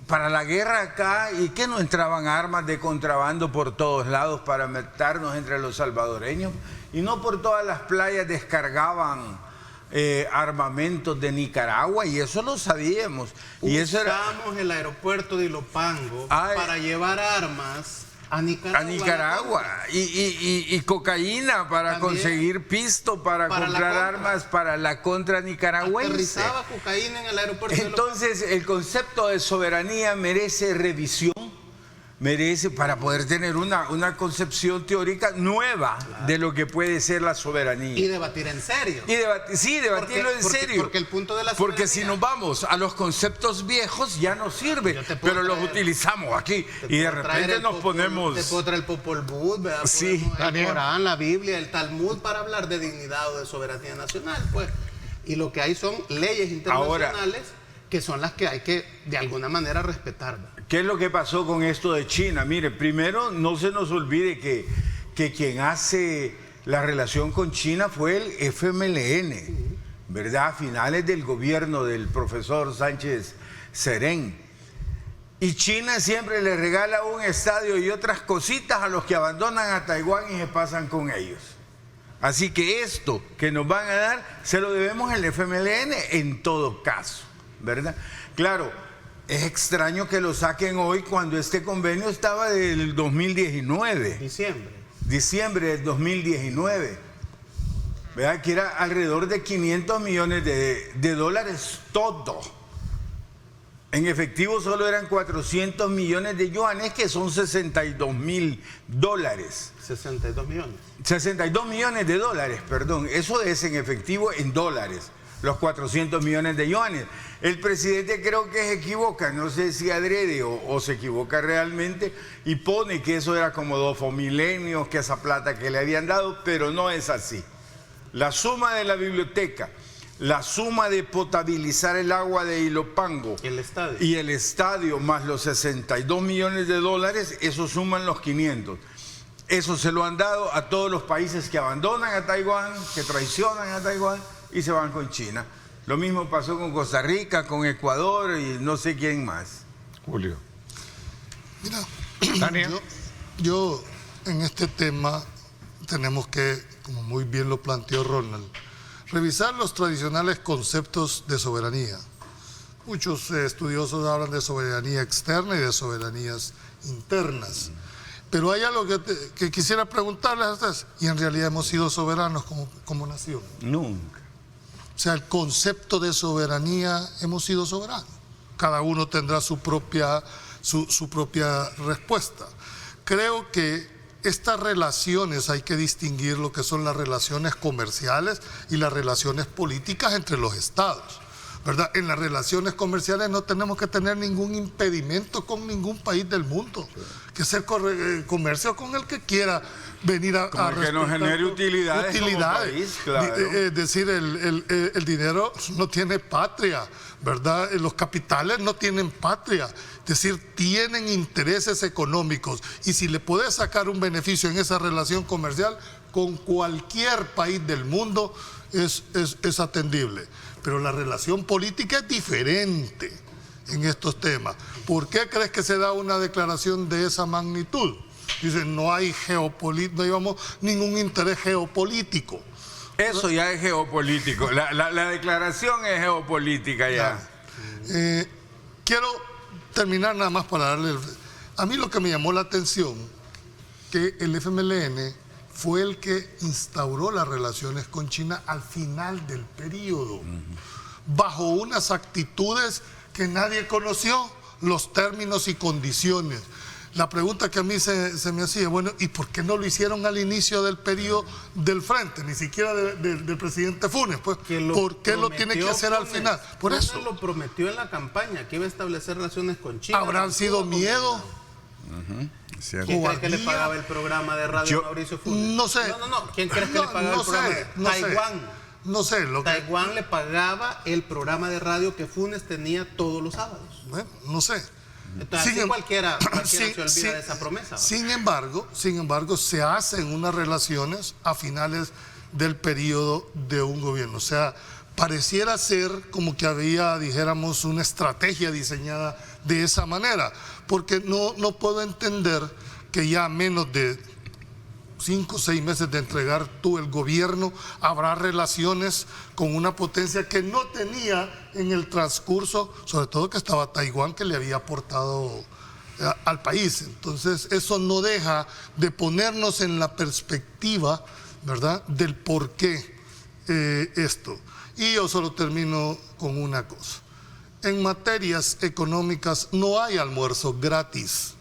para la guerra acá, ¿y qué no entraban armas de contrabando por todos lados para meternos entre los salvadoreños? Y no por todas las playas descargaban armamentos de Nicaragua, y eso lo sabíamos. Y eso era... Usamos el aeropuerto de Ilopango para llevar armas a Nicaragua. Y cocaína para también conseguir pisto, para comprar armas para la contra nicaragüense. Aterrizaba cocaína en el aeropuerto. Entonces, el concepto de soberanía merece revisión, merece, para poder tener una concepción teórica nueva de lo que puede ser la soberanía. Y debatir en serio. Debatirlo en serio. Porque el punto de la soberanía... Porque si nos vamos a los conceptos viejos ya no sirve, pero los utilizamos aquí y de repente nos ponemos... Te puedo traer el Popol Vuh, ¿verdad? Sí. El Corán, la Biblia, el Talmud para hablar de dignidad o de soberanía nacional, pues. Y lo que hay son leyes internacionales que son las que hay que de alguna manera respetar, ¿verdad? ¿Qué es lo que pasó con esto de China? Mire, primero no se nos olvide que quien hace la relación con China fue el FMLN, ¿verdad? A finales del gobierno del profesor Sánchez Serén. Y China siempre le regala un estadio y otras cositas a los que abandonan a Taiwán y se pasan con ellos. Así que esto que nos van a dar se lo debemos al FMLN en todo caso, ¿verdad? Claro, es extraño que lo saquen hoy cuando este convenio estaba del 2019. Diciembre del 2019. ¿Verdad? Que era alrededor de 500 millones de dólares todo. En efectivo solo eran 400 millones de yuanes, que son 62.000 dólares. 62 millones. 62 millones de dólares, perdón. Eso es en efectivo en dólares, los 400 millones de yuanes. El presidente creo que se equivoca, no sé si adrede o se equivoca realmente, y pone que eso era como 2 milenios, que esa plata que le habían dado, pero no es así. La suma de la biblioteca, la suma de potabilizar el agua de Ilopango y el estadio más los 62 millones de dólares, eso suman los 500. Eso se lo han dado a todos los países que abandonan a Taiwán, que traicionan a Taiwán y se van con China. Lo mismo pasó con Costa Rica, con Ecuador y no sé quién más. Julio. Mira, Tania. yo en este tema tenemos que, como muy bien lo planteó Ronald, revisar los tradicionales conceptos de soberanía. Muchos estudiosos hablan de soberanía externa y de soberanías internas. Pero hay algo que quisiera preguntarles a ustedes, y en realidad hemos sido soberanos como nación. Nunca. O sea, el concepto de soberanía, hemos sido soberanos. Cada uno tendrá su propia respuesta. Creo que estas relaciones hay que distinguir lo que son las relaciones comerciales y las relaciones políticas entre los estados, ¿verdad? En las relaciones comerciales no tenemos que tener ningún impedimento con ningún país del mundo, que hacer comercio con el que quiera venir a que nos genere utilidades como país, claro. Es decir, el dinero no tiene patria, ¿verdad? Los capitales no tienen patria, es decir, tienen intereses económicos, y si le puedes sacar un beneficio en esa relación comercial con cualquier país del mundo es atendible. Pero la relación política es diferente en estos temas. ¿Por qué crees que se da una declaración de esa magnitud? Dicen, no hay ningún interés geopolítico. Eso ya es geopolítico. La declaración es geopolítica ya. Quiero terminar nada más para darle... A mí lo que me llamó la atención, que el FMLN fue el que instauró las relaciones con China al final del periodo, bajo unas actitudes que nadie conoció, los términos y condiciones. La pregunta que a mí se me hacía, bueno, ¿y por qué no lo hicieron al inicio del periodo del frente, ni siquiera del presidente Funes? Pues, ¿por qué lo tiene que hacer al final? Por eso. Lo prometió en la campaña, que iba a establecer relaciones con China. ¿Habrán sido miedo? ¿Quién cree que le pagaba el programa de radio a Mauricio Funes? No sé. No. ¿Quién cree que le pagaba el programa? Taiwán. No sé. Taiwán le pagaba el programa de radio que Funes tenía todos los sábados. Bueno, no sé. Entonces, cualquiera se olvida de esa promesa. Sin embargo, se hacen unas relaciones a finales del periodo de un gobierno. O sea, pareciera ser como que había, dijéramos, una estrategia diseñada de esa manera, porque no puedo entender que ya a menos de 5 o 6 meses de entregar tú el gobierno, habrá relaciones con una potencia que no tenía en el transcurso, sobre todo que estaba Taiwán, que le había aportado al país. Entonces, eso no deja de ponernos en la perspectiva, ¿verdad?, del por qué esto. Y yo solo termino con una cosa. En materias económicas no hay almuerzo gratis.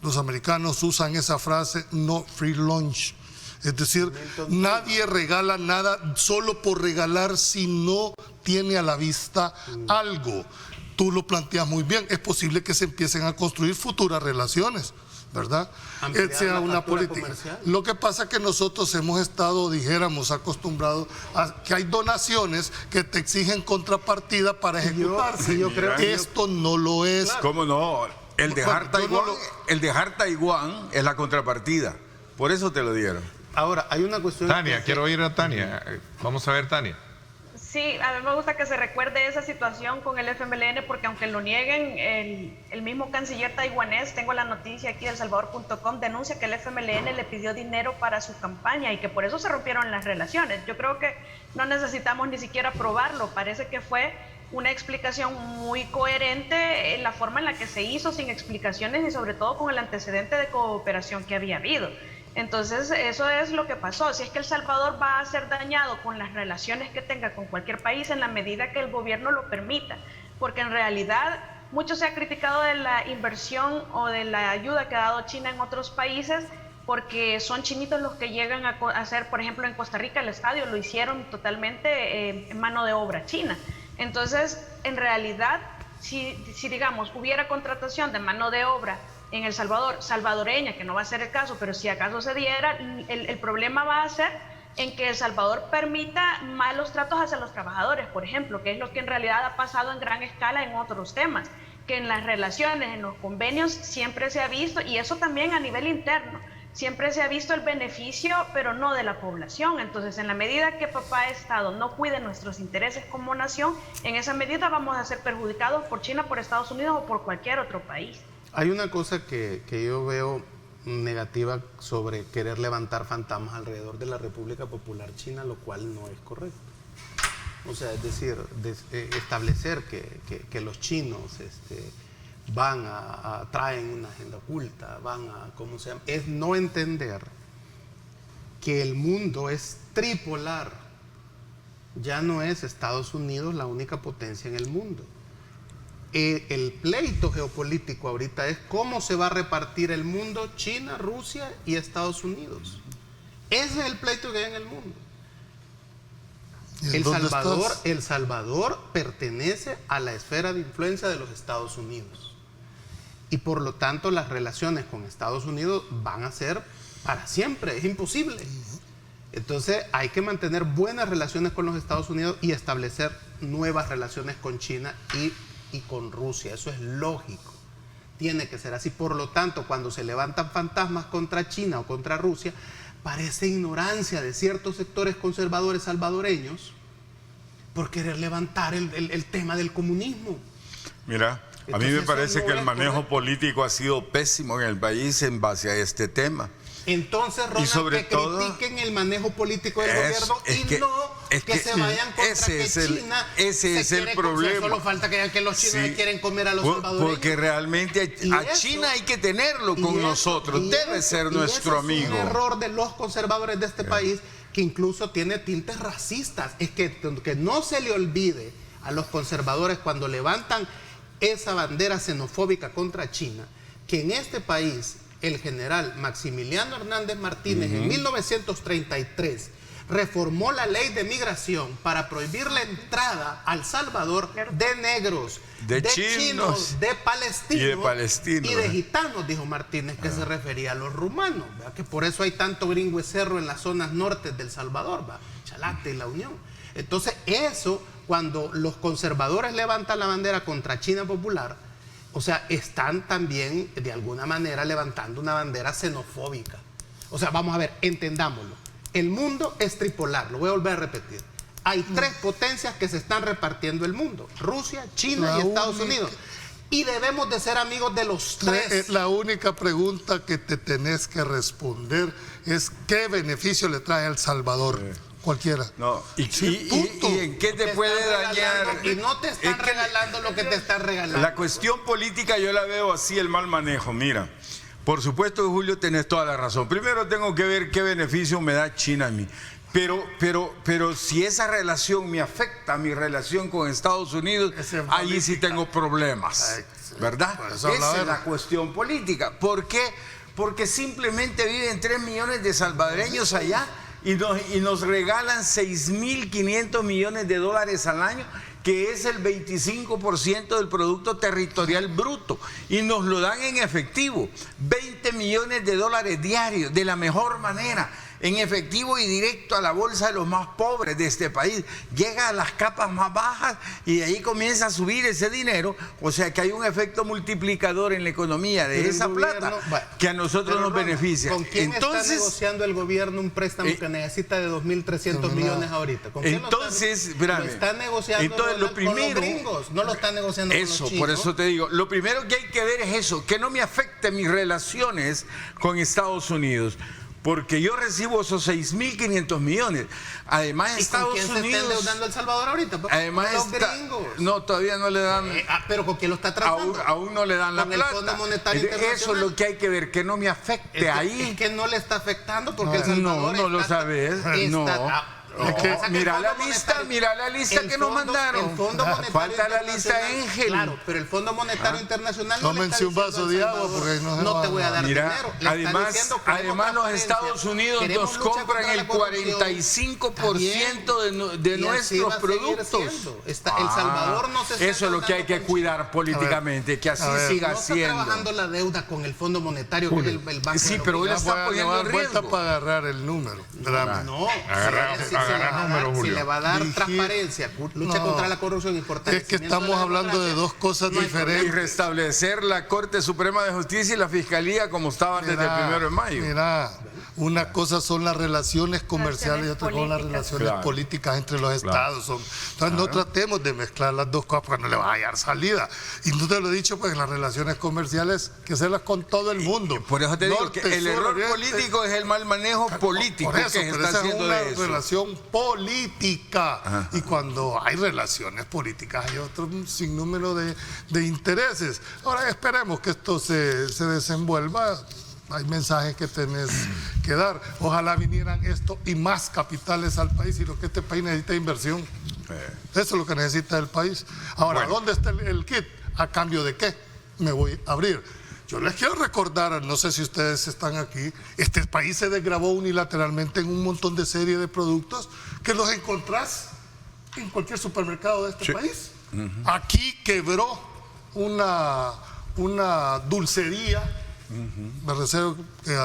Los americanos usan esa frase, no free lunch. Es decir, nadie regala nada solo por regalar si no tiene a la vista algo. Tú lo planteas muy bien. Es posible que se empiecen a construir futuras relaciones, ¿verdad? Sea una política. Comercial. Lo que pasa es que nosotros hemos estado, dijéramos, acostumbrados a que hay donaciones que te exigen contrapartida para ejecutarse. Yo creo que esto no lo es. Claro. ¿Cómo no? El dejar Taiwán es la contrapartida. Por eso te lo dieron. Ahora, hay una cuestión... Tania, quiero oír a Tania. Vamos a ver, Tania. Sí, a mí me gusta que se recuerde esa situación con el FMLN, porque aunque lo nieguen, el mismo canciller taiwanés, tengo la noticia aquí del Salvador.com, denuncia que el FMLN le pidió dinero para su campaña y que por eso se rompieron las relaciones. Yo creo que no necesitamos ni siquiera probarlo, parece que fue una explicación muy coherente en la forma en la que se hizo, sin explicaciones y sobre todo con el antecedente de cooperación que había habido. Entonces, eso es lo que pasó. Si es que El Salvador va a ser dañado con las relaciones que tenga con cualquier país en la medida que el gobierno lo permita, porque en realidad mucho se ha criticado de la inversión o de la ayuda que ha dado China en otros países, porque son chinitos los que llegan a hacer, por ejemplo, en Costa Rica el estadio, lo hicieron totalmente en mano de obra china. Entonces, en realidad, si digamos, hubiera contratación de mano de obra en El Salvador, salvadoreña, que no va a ser el caso, pero si acaso se diera, el problema va a ser en que El Salvador permita malos tratos hacia los trabajadores, por ejemplo, que es lo que en realidad ha pasado en gran escala en otros temas, que en las relaciones, en los convenios, siempre se ha visto, y eso también a nivel interno, siempre se ha visto el beneficio, pero no de la población. Entonces, en la medida que papá Estado no cuide nuestros intereses como nación, en esa medida vamos a ser perjudicados por China, por Estados Unidos o por cualquier otro país. Hay una cosa que yo veo negativa sobre querer levantar fantasmas alrededor de la República Popular China, lo cual no es correcto. O sea, es decir, establecer que los chinos traen una agenda oculta, ¿cómo se llama? Es no entender que el mundo es tripolar. Ya no es Estados Unidos la única potencia en el mundo. El pleito geopolítico ahorita es cómo se va a repartir el mundo: China, Rusia y Estados Unidos. Ese es el pleito que hay en el mundo. El Salvador pertenece a la esfera de influencia de los Estados Unidos. Y por lo tanto las relaciones con Estados Unidos van a ser para siempre, es imposible. Entonces hay que mantener buenas relaciones con los Estados Unidos y establecer nuevas relaciones con China y con Rusia. Eso es lógico, tiene que ser así. Por lo tanto, cuando se levantan fantasmas contra China o contra Rusia, parece ignorancia de ciertos sectores conservadores salvadoreños por querer levantar el tema del comunismo. Mira, a mí me parece que el manejo político ha sido pésimo en el país en base a este tema. Entonces, Ronald, y sobre que todo, critiquen el manejo político del gobierno que se vayan contra China. Ese es el problema. Solo falta que digan que los chinos quieren comer a los salvadoreños. Porque realmente a China hay que tenerlo con nosotros. Debe ser nuestro amigo. Es un error de los conservadores de este país, que incluso tiene tintes racistas. Es que no se le olvide a los conservadores, cuando levantan esa bandera xenofóbica contra China, que en este país el general Maximiliano Hernández Martínez en 1933 reformó la ley de migración para prohibir la entrada al Salvador de negros, de chinos, de palestinos y de gitanos, dijo Martínez, que se refería a los rumanos, ¿verdad? Que por eso hay tanto gringo cerro en las zonas norte del Salvador, ¿verdad? Chalate y La Unión. Entonces eso, cuando los conservadores levantan la bandera contra China popular, o sea, están también de alguna manera levantando una bandera xenofóbica. O sea, vamos a ver, entendámoslo. El mundo es tripolar, lo voy a volver a repetir. Hay tres potencias que se están repartiendo el mundo: Rusia, China y Estados Unidos. Y debemos de ser amigos de los tres. La única pregunta que te tenés que responder es ¿qué beneficio le trae a El Salvador? Cualquiera. No, ¿y en qué te puede dañar? Y no te están regalando lo que te están regalando. La cuestión política yo la veo así, el mal manejo. Mira, por supuesto, Julio, tenés toda la razón. Primero tengo que ver qué beneficio me da China a mí. Pero si esa relación me afecta a mi relación con Estados Unidos, allí sí tengo problemas, ¿verdad? Esa es la cuestión política. ¿Por qué? Porque simplemente viven 3 millones de salvadoreños allá y nos regalan $6.500 millones al año, que es el 25% del Producto Territorial Bruto, y nos lo dan en efectivo, $20 millones diarios, de la mejor manera. en efectivo y directo a la bolsa de los más pobres de este país. Llega a las capas más bajas y de ahí comienza a subir ese dinero. O sea que hay un efecto multiplicador en la economía de esa plata que a nosotros nos beneficia. ¿Con quién está negociando el gobierno un préstamo que necesita de 2.300 millones ahorita? ¿Con quién entonces, lo está negociando entonces, lo primero, con los gringos? No lo está negociando con los chinos. Por eso te digo, lo primero que hay que ver es eso, que no me afecte mis relaciones con Estados Unidos. Porque yo recibo esos 6.500 millones. Además, Estados Unidos... ¿Con quién se está endeudando El Salvador ahorita? Además, los gringos. No, todavía no le dan... ¿Pero con quién lo está tratando? Aún no le dan la plata. Con el Fondo Monetario Internacional. Eso es lo que hay que ver, que no me afecte ahí. Es que no le está afectando porque El Salvador no lo sabes. Mira la lista que nos mandaron. El Fondo Monetario Falta la lista Ángel. Claro, pero el Fondo Monetario Internacional no Tómense un vaso de agua porque no te voy a dar dinero. Además los Estados Unidos nos compran el 45% de nuestros productos. El Salvador no se está eso es lo que hay que cuidar políticamente, que así siga siendo. No está trabajando la deuda con el Fondo Monetario, que es el Banco. Sí, pero él está poniendo en riesgo. Para agarrar el número. No, si le va a dar transparencia, lucha contra la corrupción y fortalecimiento. Es que estamos hablando de dos cosas diferentes. Y restablecer la Corte Suprema de Justicia y la Fiscalía como estaban desde el 1 de mayo. Mira, una cosa son las relaciones comerciales y otra son las relaciones políticas entre los estados. Entonces no tratemos de mezclar las dos cosas porque no le va a hallar salida. Y no te lo he dicho, pues las relaciones comerciales que hacerlas con todo el mundo. Por eso te digo que el error político es el mal manejo político que se está haciendo de eso. Relación política. Y cuando hay relaciones políticas hay otro sinnúmero de intereses. Ahora esperemos que esto se desenvuelva. Hay mensajes que tenés que dar. Ojalá vinieran esto y más capitales al país, y lo que este país necesita es inversión. Eso es lo que necesita el país. Ahora, ¿dónde está el kit? ¿A cambio de qué? Me voy a abrir. Yo les quiero recordar, no sé si ustedes están aquí, este país se desgravó unilateralmente en un montón de serie de productos que los encontrás en cualquier supermercado de este país. Aquí quebró una dulcería, me refiero que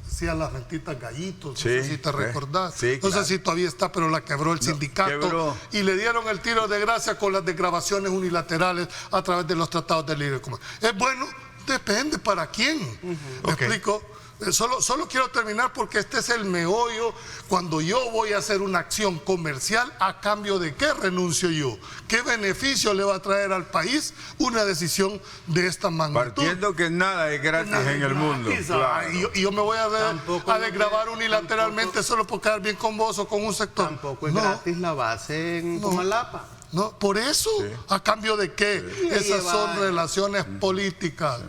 hacía las mentitas gallitos, no sé si te recordás, no sé si todavía está, pero la quebró el sindicato y le dieron el tiro de gracia con las desgravaciones unilaterales a través de los tratados de libre comercio. ¿Es bueno? Depende para quién. ¿Me explico? Solo quiero terminar porque este es el meollo. Cuando yo voy a hacer una acción comercial, ¿a cambio de qué renuncio yo? ¿Qué beneficio le va a traer al país una decisión de esta magnitud? Partiendo que nada es gratis en el mundo. Claro. Y yo me voy a desgravar unilateralmente solo por quedar bien con vos o con un sector. Tampoco es gratis la base en Comalapa. No, por eso, ¿a cambio de qué? Esas son relaciones políticas.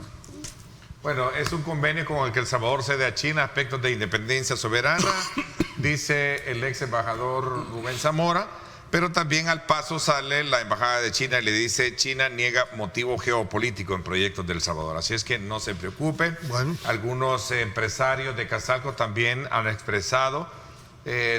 Bueno, es un convenio con el que El Salvador cede a China aspectos de independencia soberana, dice el ex embajador Rubén Zamora, pero también al paso sale la embajada de China y le dice: China niega motivo geopolítico en proyectos de El Salvador. Así es que no se preocupen. Algunos empresarios de Casalco también han expresado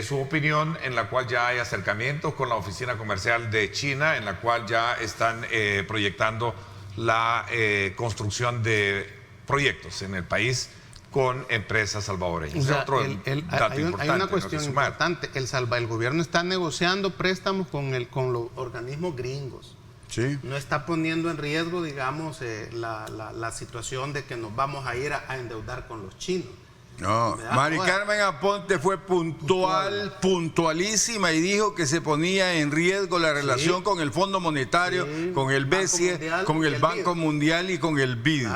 su opinión, en la cual ya hay acercamientos con la oficina comercial de China, en la cual ya están proyectando la construcción de proyectos en el país con empresas salvadoreñas. O sea, hay una cuestión importante. El gobierno está negociando préstamos con los organismos gringos. No está poniendo en riesgo, digamos, la situación de que nos vamos a ir a endeudar con los chinos. No, Mari Carmen Aponte fue puntualísima y dijo que se ponía en riesgo la relación con el Fondo Monetario, con el BCE, con el Banco Mundial y con el BID.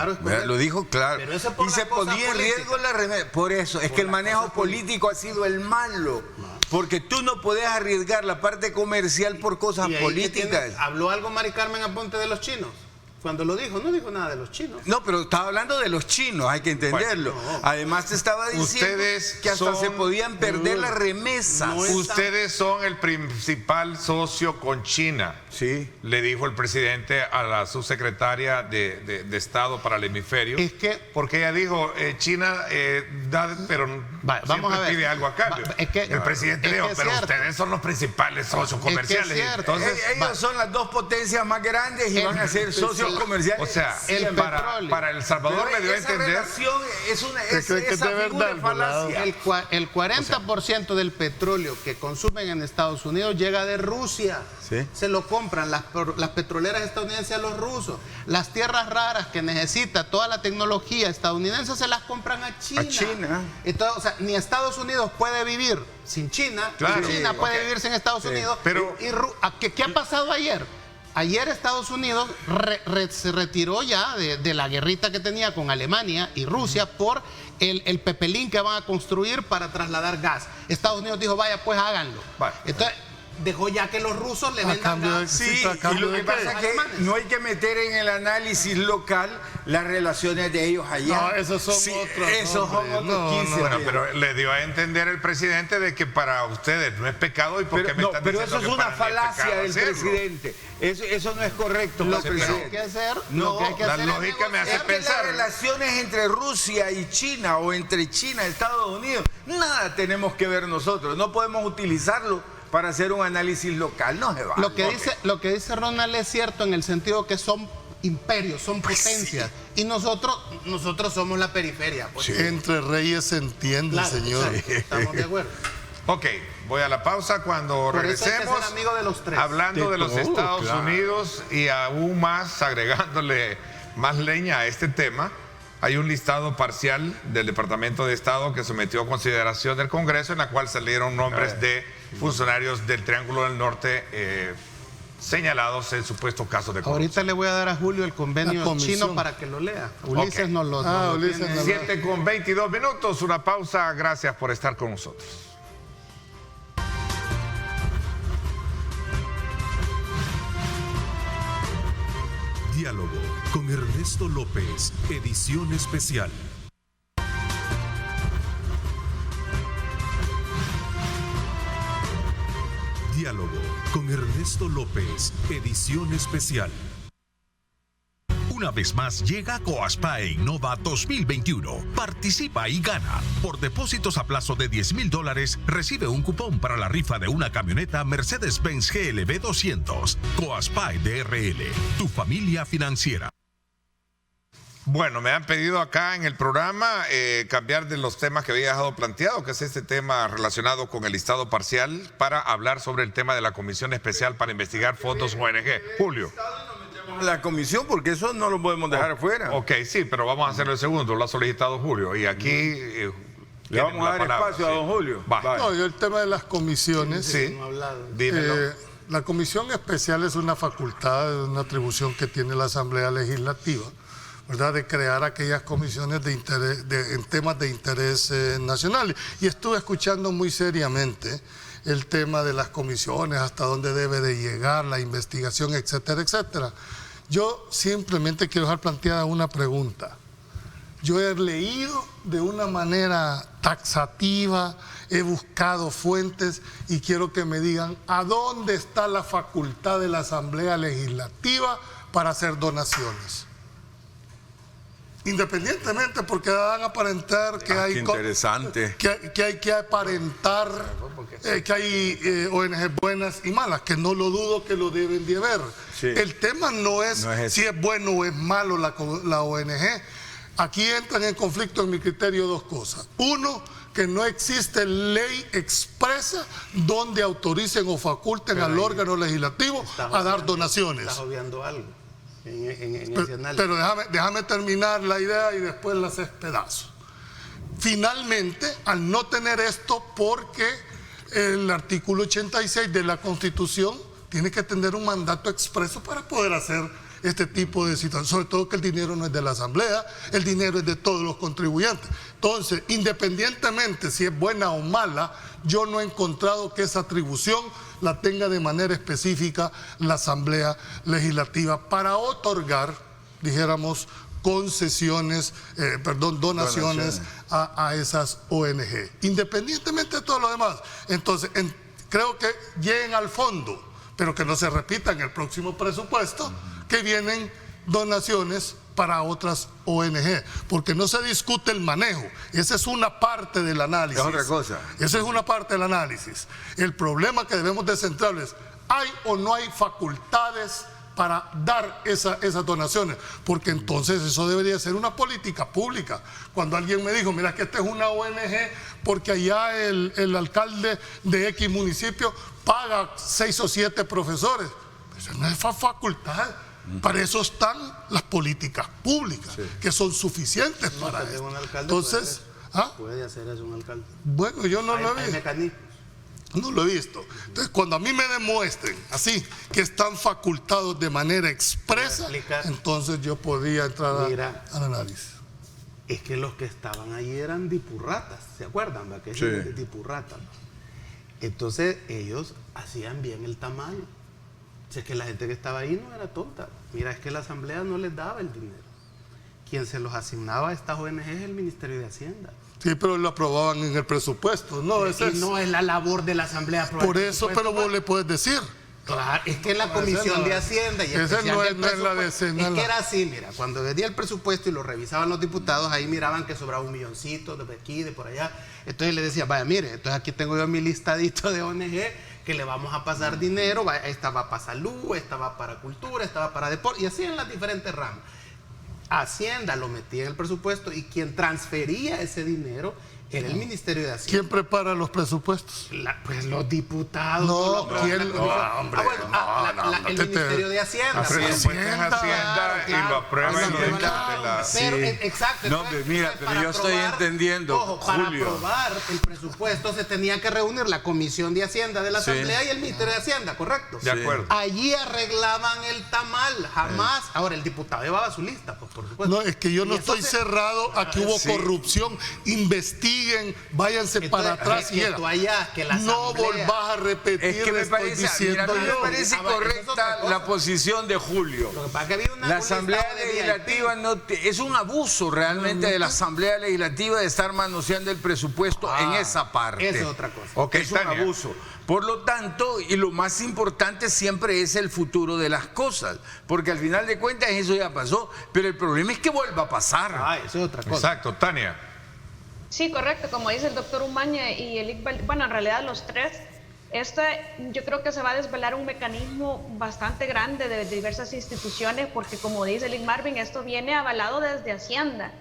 Lo dijo claro. Y se ponía en riesgo la remesa. Por eso, es que el manejo político ha sido el malo. Porque tú no podés arriesgar la parte comercial por cosas políticas. ¿Habló algo Mari Carmen Aponte de los chinos? Cuando lo dijo, no dijo nada de los chinos. No, pero estaba hablando de los chinos, hay que entenderlo. Además te estaba diciendo que hasta se podían perder las remesas. Ustedes son el principal socio con China. Le dijo el presidente a la subsecretaria de Estado para el hemisferio. Porque ella dijo, China da, pero siempre pide algo a cambio. El presidente dijo, pero ustedes son los principales socios comerciales. Entonces, ellos son las dos potencias más grandes y van a ser socios acuerdos comerciales. O sea, el petróleo. para El Salvador Pero le dio a esa entender. relación es una ¿Cree que es esa de figura verdad, es falacia. El 40% del petróleo que consumen en Estados Unidos llega de Rusia. Sí. Se lo compran las petroleras estadounidenses a los rusos. Las tierras raras que necesita toda la tecnología estadounidense se las compran a China. A China. Entonces, o sea, ni Estados Unidos puede vivir sin China, Claro. ni China puede vivir sin Estados Unidos. Pero- ¿Qué ha pasado ayer? Ayer Estados Unidos se retiró ya de la guerrita que tenía con Alemania y Rusia por el pepelín que van a construir para trasladar gas. Estados Unidos dijo, vaya, pues háganlo. Vale. Entonces, dejó ya que los rusos le A vendan cambio de- gas. Sí, ¿a y cambio lo de que qué? pasa es que Alemanes. no hay que meter en el análisis local las relaciones de ellos allá. No, esos son Sí, otros, esos son hombre. otros No, 15. no. Bueno, pero le dio a entender el presidente de que para ustedes no es pecado y porque me están pero diciendo eso es que una para mí es falacia pecado del hacerlo. presidente. Eso no es correcto, Lo José que hay presidente. que hacer, No, lo que hay que la hacer lógica me hace Es que pensar. las relaciones entre Rusia y China o entre China y Estados Unidos, nada tenemos que ver nosotros. No podemos utilizarlo para hacer un análisis local. No se va. Lo que dice Ronald es cierto en el sentido que son imperios, son potencias. Y nosotros somos la periferia. Pues. Entre reyes se entiende, Claro, señor. o sea, estamos de acuerdo. Ok, voy a la pausa. Cuando Por eso hay que regresemos, ser amigo de los tres. hablando de los todo, Estados claro. Unidos y aún más agregándole más leña a este tema, hay un listado parcial del Departamento de Estado que sometió a consideración del Congreso, en la cual salieron nombres de funcionarios del Triángulo del Norte señalados en supuesto caso de corrupción. Ahorita le voy a dar a Julio el La convenio comisión. chino para que lo lea. Ulises Ok. nos lo Ulises tiene. nos lo- 7:22, una pausa. Gracias por estar con nosotros. Diálogo con Ernesto López, edición especial. Diálogo con Ernesto López, edición especial. Una vez más llega Coaspae Innova 2021. Participa y gana. Por depósitos a plazo de $10,000 recibe un cupón para la rifa de una camioneta Mercedes-Benz GLB 200. Coaspae DRL, tu familia financiera. Bueno, me han pedido acá en el programa cambiar de los temas que había dejado planteado, que es este tema relacionado con el listado parcial, para hablar sobre el tema de la Comisión Especial para investigar fondos ONG. Julio. La comisión, porque eso no lo podemos dejar afuera. Ok, sí, pero vamos a hacerlo el segundo, lo ha solicitado Julio. Y aquí Le vamos a dar espacio a don Julio. Va. Vale. No, yo el tema de las comisiones. Sí, No ha hablado. dímelo. La comisión especial es una facultad, es una atribución que tiene la Asamblea Legislativa, ¿verdad? De crear aquellas comisiones de interés, en temas de interés nacional. Y estuve escuchando muy seriamente el tema de las comisiones, hasta dónde debe de llegar la investigación, etcétera, etcétera. Yo simplemente quiero dejar planteada una pregunta. Yo he leído de una manera taxativa, he buscado fuentes y quiero que me digan a dónde está la facultad de la Asamblea Legislativa para hacer donaciones. Independientemente, porque van a aparentar que hay Qué interesante. que hay que aparentar que hay ONG buenas y malas, que no lo dudo que lo deben de haber. Sí. El tema no es eso. si es bueno o es malo la ONG. Aquí entran en conflicto, en mi criterio, dos cosas. Uno, que no existe ley expresa donde autoricen o faculten al órgano legislativo a dar donaciones. Estás obviando algo en Pero, ese análisis. pero déjame terminar la idea y después la haces pedazos. Finalmente, al no tener esto, porque el artículo 86 de la Constitución tiene que tener un mandato expreso para poder hacer este tipo de situaciones, sobre todo que el dinero no es de la Asamblea, el dinero es de todos los contribuyentes. Entonces, independientemente si es buena o mala, yo no he encontrado que esa atribución la tenga de manera específica la Asamblea Legislativa para otorgar, dijéramos, donaciones a esas ONG, independientemente de todo lo demás. Entonces, creo que lleguen al fondo, pero que no se repita en el próximo presupuesto, que vienen donaciones para otras ONG, porque no se discute el manejo. Esa es una parte del análisis. Es otra cosa. Esa es una parte del análisis. El problema que debemos de centrar es, ¿hay o no hay facultades para dar esas donaciones, porque entonces eso debería ser una política pública. Cuando alguien me dijo, mira que esta es una ONG porque allá el alcalde de X municipio paga 6 o 7 profesores, eso no es facultad. Para eso están las políticas públicas, que son suficientes para eso. Entonces, puede hacer eso un alcalde. Bueno, yo no lo he visto. Mecanismos. No lo he visto. Entonces, cuando a mí me demuestren así que están facultados de manera expresa, entonces yo podría entrar al análisis. Es que los que estaban ahí eran dipurratas, ¿se acuerdan? ¿Va? Que sí. Dipurratas. Entonces ellos hacían bien el tamal. O sea, es que la gente que estaba ahí no era tonta. Mira, es que la asamblea no les daba el dinero. Quien se los asignaba a estas ONG es el Ministerio de Hacienda. Sí, pero lo aprobaban en el presupuesto. No, no es la labor de la asamblea. Por eso, pero vos le puedes decir. Claro, es que la Comisión de Hacienda y esa no es la de Senado. Es que era así, mira, cuando venía el presupuesto y lo revisaban los diputados, ahí miraban que sobraba $1 milloncito de aquí, de por allá. Entonces le decía, vaya, mire, entonces aquí tengo yo mi listadito de ONG que le vamos a pasar dinero, esta va para salud, esta va para cultura, esta va para deporte, y así en las diferentes ramas. Hacienda lo metía en el presupuesto y quien transfería ese dinero era el Ministerio de Hacienda. ¿Quién prepara los presupuestos? Pues los diputados. El Ministerio de Hacienda. Hacienda y lo aprueban exacto. No, mira, pero yo estoy entendiendo. Ojo, para aprobar el presupuesto se tenía que reunir la Comisión de Hacienda de la Asamblea y el Ministerio de Hacienda, ¿correcto? De acuerdo. Allí arreglaban el tamal, jamás. Ahora, el diputado llevaba su lista, pues por supuesto. No, es que yo no estoy cerrado a que hubo corrupción. Investiguen, váyanse para atrás y no volvás a repetir. Es que me parece correcta la posición de Julio. La Asamblea Legislativa es un abuso realmente de la Asamblea Legislativa de estar manoseando el presupuesto en esa parte. Esa es otra cosa. Es un abuso. Por lo tanto, y lo más importante siempre es el futuro de las cosas, porque al final de cuentas eso ya pasó, pero el problema es que vuelva a pasar. Eso es otra cosa. Exacto, Tania. Sí, correcto, como dice el doctor Umaña y el Iqbal, bueno, en realidad los tres, yo creo que se va a desvelar un mecanismo bastante grande de diversas instituciones, porque como dice el Marvin, esto viene avalado desde Hacienda,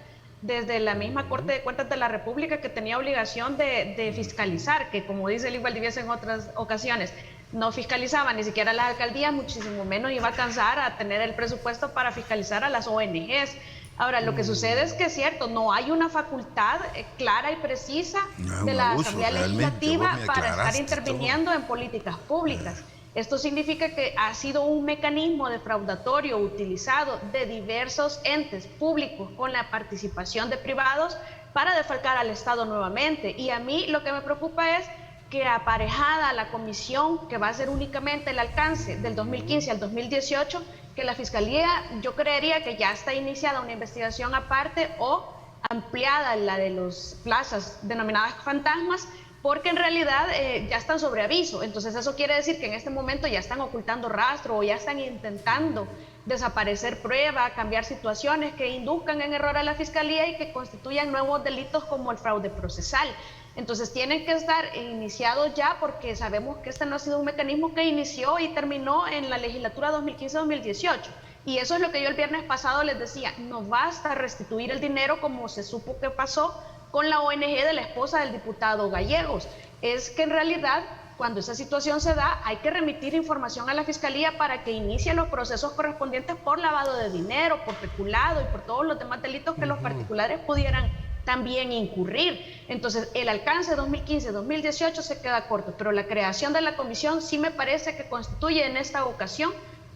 desde la misma Corte de Cuentas de la República, que tenía obligación de fiscalizar, que como dice el Iqbal Valdivieso en otras ocasiones, no fiscalizaba ni siquiera a las alcaldías, muchísimo menos iba a alcanzar a tener el presupuesto para fiscalizar a las ONGs. Ahora, lo que sucede es que es cierto, no hay una facultad clara y precisa de la Asamblea Legislativa para estar interviniendo en políticas públicas. Esto significa que ha sido un mecanismo defraudatorio utilizado de diversos entes públicos con la participación de privados para defalcar al Estado nuevamente. Y a mí lo que me preocupa es que aparejada a la comisión, que va a ser únicamente el alcance del 2015 al 2018, que la Fiscalía, yo creería que ya está iniciada una investigación aparte o ampliada la de las plazas denominadas fantasmas, porque en realidad ya están sobre aviso. Entonces eso quiere decir que en este momento ya están ocultando rastro o ya están intentando desaparecer pruebas, cambiar situaciones que induzcan en error a la Fiscalía y que constituyan nuevos delitos como el fraude procesal. Entonces tienen que estar iniciados ya, porque sabemos que este no ha sido un mecanismo que inició y terminó en la legislatura 2015-2018. Y eso es lo que yo el viernes pasado les decía, no basta restituir el dinero como se supo que pasó con la ONG de la esposa del diputado Gallegos. Es que en realidad, cuando esa situación se da, hay que remitir información a la Fiscalía para que inicie los procesos correspondientes por lavado de dinero, por peculado y por todos los demás delitos que los particulares pudieran también incurrir. Entonces, el alcance 2015-2018 se queda corto, pero la creación de la comisión sí me parece que constituye en esta ocasión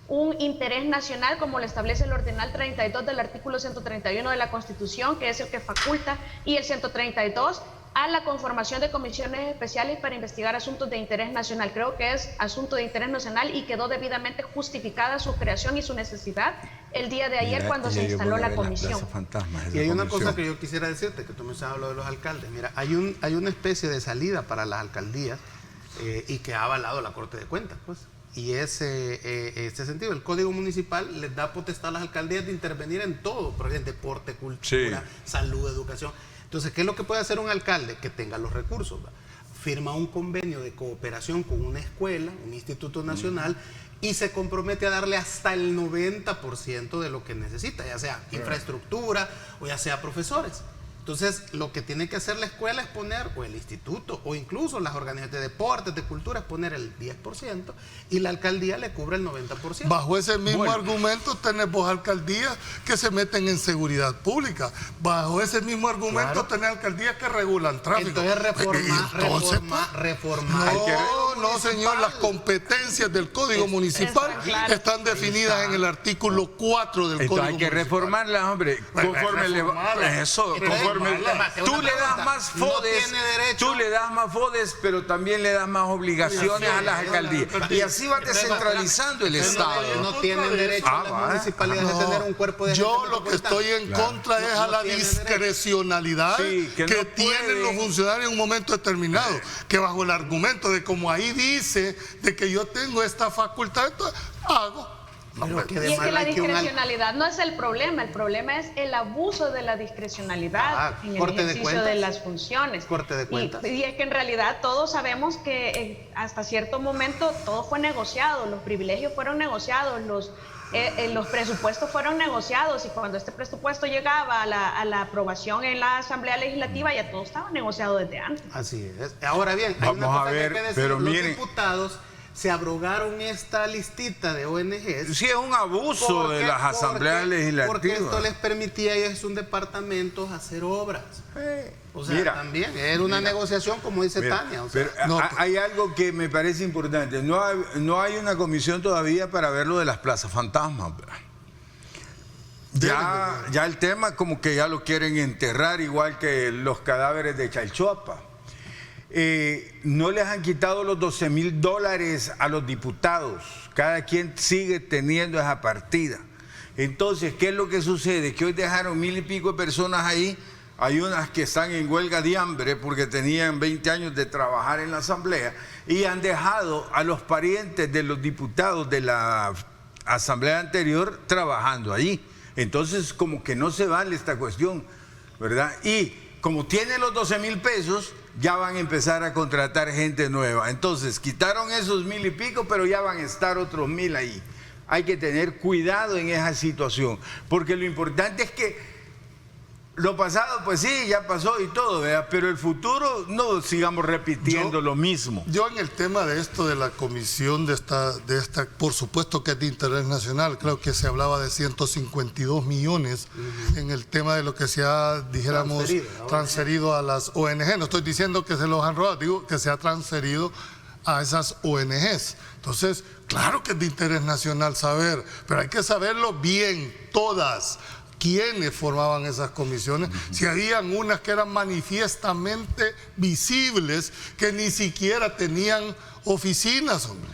un interés nacional, como lo establece el ordenal 32 del artículo 131 de la Constitución, que es el que faculta, y el 132 a la conformación de comisiones especiales para investigar asuntos de interés nacional. Creo que es asunto de interés nacional y quedó debidamente justificada su creación y su necesidad el día de ayer cuando se instaló la comisión. Y hay una cosa que yo quisiera decirte, que tú me has hablado de los alcaldes. Mira, hay una especie de salida para las alcaldías y que ha avalado la Corte de Cuentas, pues. Y este sentido, el Código Municipal les da potestad a las alcaldías de intervenir en todo, por ejemplo, deporte, cultura, salud, educación. Entonces, ¿qué es lo que puede hacer un alcalde? Que tenga los recursos, ¿va? firma un convenio de cooperación con una escuela, un instituto nacional, y se compromete a darle hasta el 90% de lo que necesita, ya sea infraestructura o ya sea profesores. Entonces, lo que tiene que hacer la escuela es poner, o el instituto, o incluso las organizaciones de deportes, de cultura, es poner el 10% y la alcaldía le cubre el 90%. Bajo ese mismo argumento tenemos alcaldías que se meten en seguridad pública. Bajo ese mismo argumento tenemos alcaldías que regulan tráfico. Entonces, reformar. No, señor, las competencias del Código Municipal están definidas en el artículo 4 del Código Municipal. Hay que reformarlas, hombre. Tú le das más FODES, pero también le das más obligaciones a las alcaldías. Y así va descentralizando el Estado. No tienen derecho a las municipalidades de tener un cuerpo de... Yo lo que estoy en contra es a la discrecionalidad que tienen los funcionarios en un momento determinado, que bajo el argumento de como ahí dice de que yo tengo esta facultad, entonces hago. Y es que la discrecionalidad no es el problema es el abuso de la discrecionalidad en el ejercicio de las funciones. Corte de cuentas. Y es que en realidad todos sabemos que hasta cierto momento todo fue negociado, los privilegios fueron negociados, los presupuestos fueron negociados, y cuando este presupuesto llegaba a la aprobación en la Asamblea Legislativa ya todo estaba negociado desde antes. Así es. Ahora bien, hay una cosa que hay que decir, los diputados se abrogaron esta listita de ONGs. Sí, es un abuso de las asambleas legislativas. Porque esto les permitía a ellos un departamento hacer obras. O sea, también era una negociación, como dice Tania. O sea, pero hay algo que me parece importante. No hay una comisión todavía para ver lo de las plazas fantasmas. Ya el tema como que ya lo quieren enterrar, igual que los cadáveres de Chalchuapa. No les han quitado los $12,000 a los diputados. Cada quien sigue teniendo esa partida. Entonces, ¿qué es lo que sucede? Que hoy dejaron 1,000 y pico de personas ahí. Hay unas que están en huelga de hambre porque tenían 20 años de trabajar en la asamblea y han dejado a los parientes de los diputados de la asamblea anterior trabajando allí. Entonces, como que no se vale esta cuestión, ¿verdad? Y como tienen los 12,000 pesos, ya van a empezar a contratar gente nueva. Entonces, quitaron esos 1,000 y pico, pero ya van a estar otros 1,000 ahí. Hay que tener cuidado en esa situación, porque lo importante es que lo pasado, pues sí, ya pasó y todo, ¿verdad? Pero el futuro no sigamos repitiendo lo mismo. Yo en el tema de esto de la comisión de esta, por supuesto que es de interés nacional, creo que se hablaba de 152 millones en el tema de lo que se ha, dijéramos, transferido a las ONG. No estoy diciendo que se los han robado, digo que se ha transferido a esas ONGs. Entonces, claro que es de interés nacional saber, pero hay que saberlo bien, todas. ¿Quiénes formaban esas comisiones? Si habían unas que eran manifiestamente visibles, que ni siquiera tenían oficinas, hombre.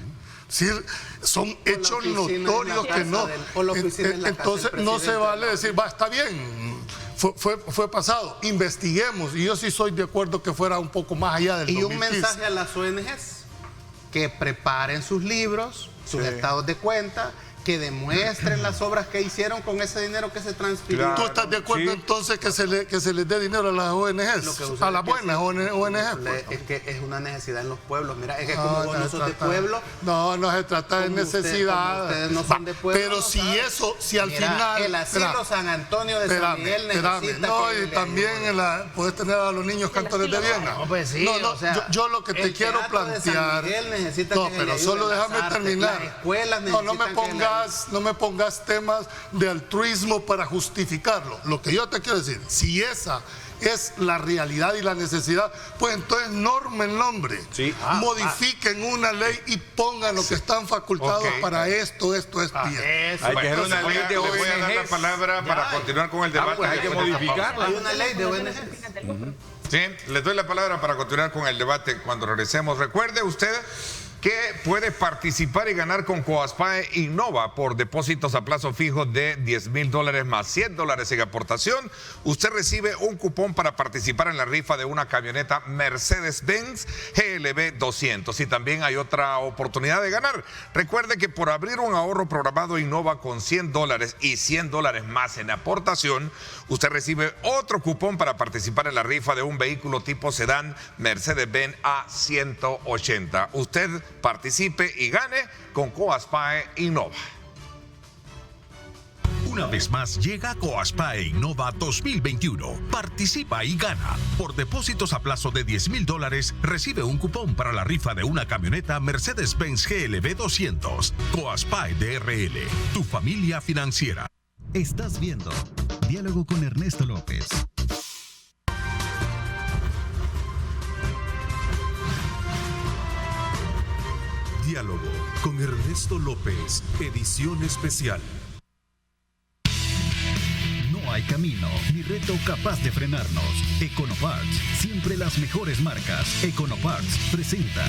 Es decir, son hechos notorios que no. Entonces no se vale decir, está bien, fue pasado, investiguemos. Y yo sí soy de acuerdo que fuera un poco más allá del 2015. Y un mensaje a las ONGs, que preparen sus libros, sus estados de cuenta, que demuestren las obras que hicieron con ese dinero que se transfirió. Claro, ¿tú estás de acuerdo entonces que se les dé dinero a las ONGs? A las buenas ONGs. Es que es una necesidad en los pueblos. Mira, es que como vos no sos de pueblo. No se trata de necesidad. Ustedes no son de pueblo. Pero si al final. El asilo San Antonio de San Miguel necesita. No, y también puedes tener a los niños cantores de Viena. No, pues sí. Yo lo que te quiero plantear. No, pero solo déjame terminar. No me pongas temas de altruismo para justificarlo. Lo que yo te quiero decir, si esa es la realidad y la necesidad, pues entonces normen el nombre, modifiquen una ley y pongan lo que están facultados para esto y esto. Hay que hacer una ley de ONG. Le voy a dar la palabra para continuar con el debate. Pues hay que modificarla. Hay una ley de ONG. Sí, les doy la palabra para continuar con el debate cuando regresemos. Recuerde usted que puede participar y ganar con Coaspae Innova por depósitos a plazo fijo de $10,000 más $100 en aportación. Usted recibe un cupón para participar en la rifa de una camioneta Mercedes-Benz GLB 200. Y también hay otra oportunidad de ganar. Recuerde que por abrir un ahorro programado Innova con $100 y $100 más en aportación, usted recibe otro cupón para participar en la rifa de un vehículo tipo sedán Mercedes-Benz A180. Usted participe y gane con Coaspae Innova. Una vez más llega Coaspae Innova 2021. Participa y gana. Por depósitos a plazo de $10,000 recibe un cupón para la rifa de una camioneta Mercedes-Benz GLB 200. Coaspae DRL, tu familia financiera. Estás viendo Diálogo con Ernesto López. Diálogo con Ernesto López, edición especial. No hay camino ni reto capaz de frenarnos. Econoparts, siempre las mejores marcas. Econoparts presenta.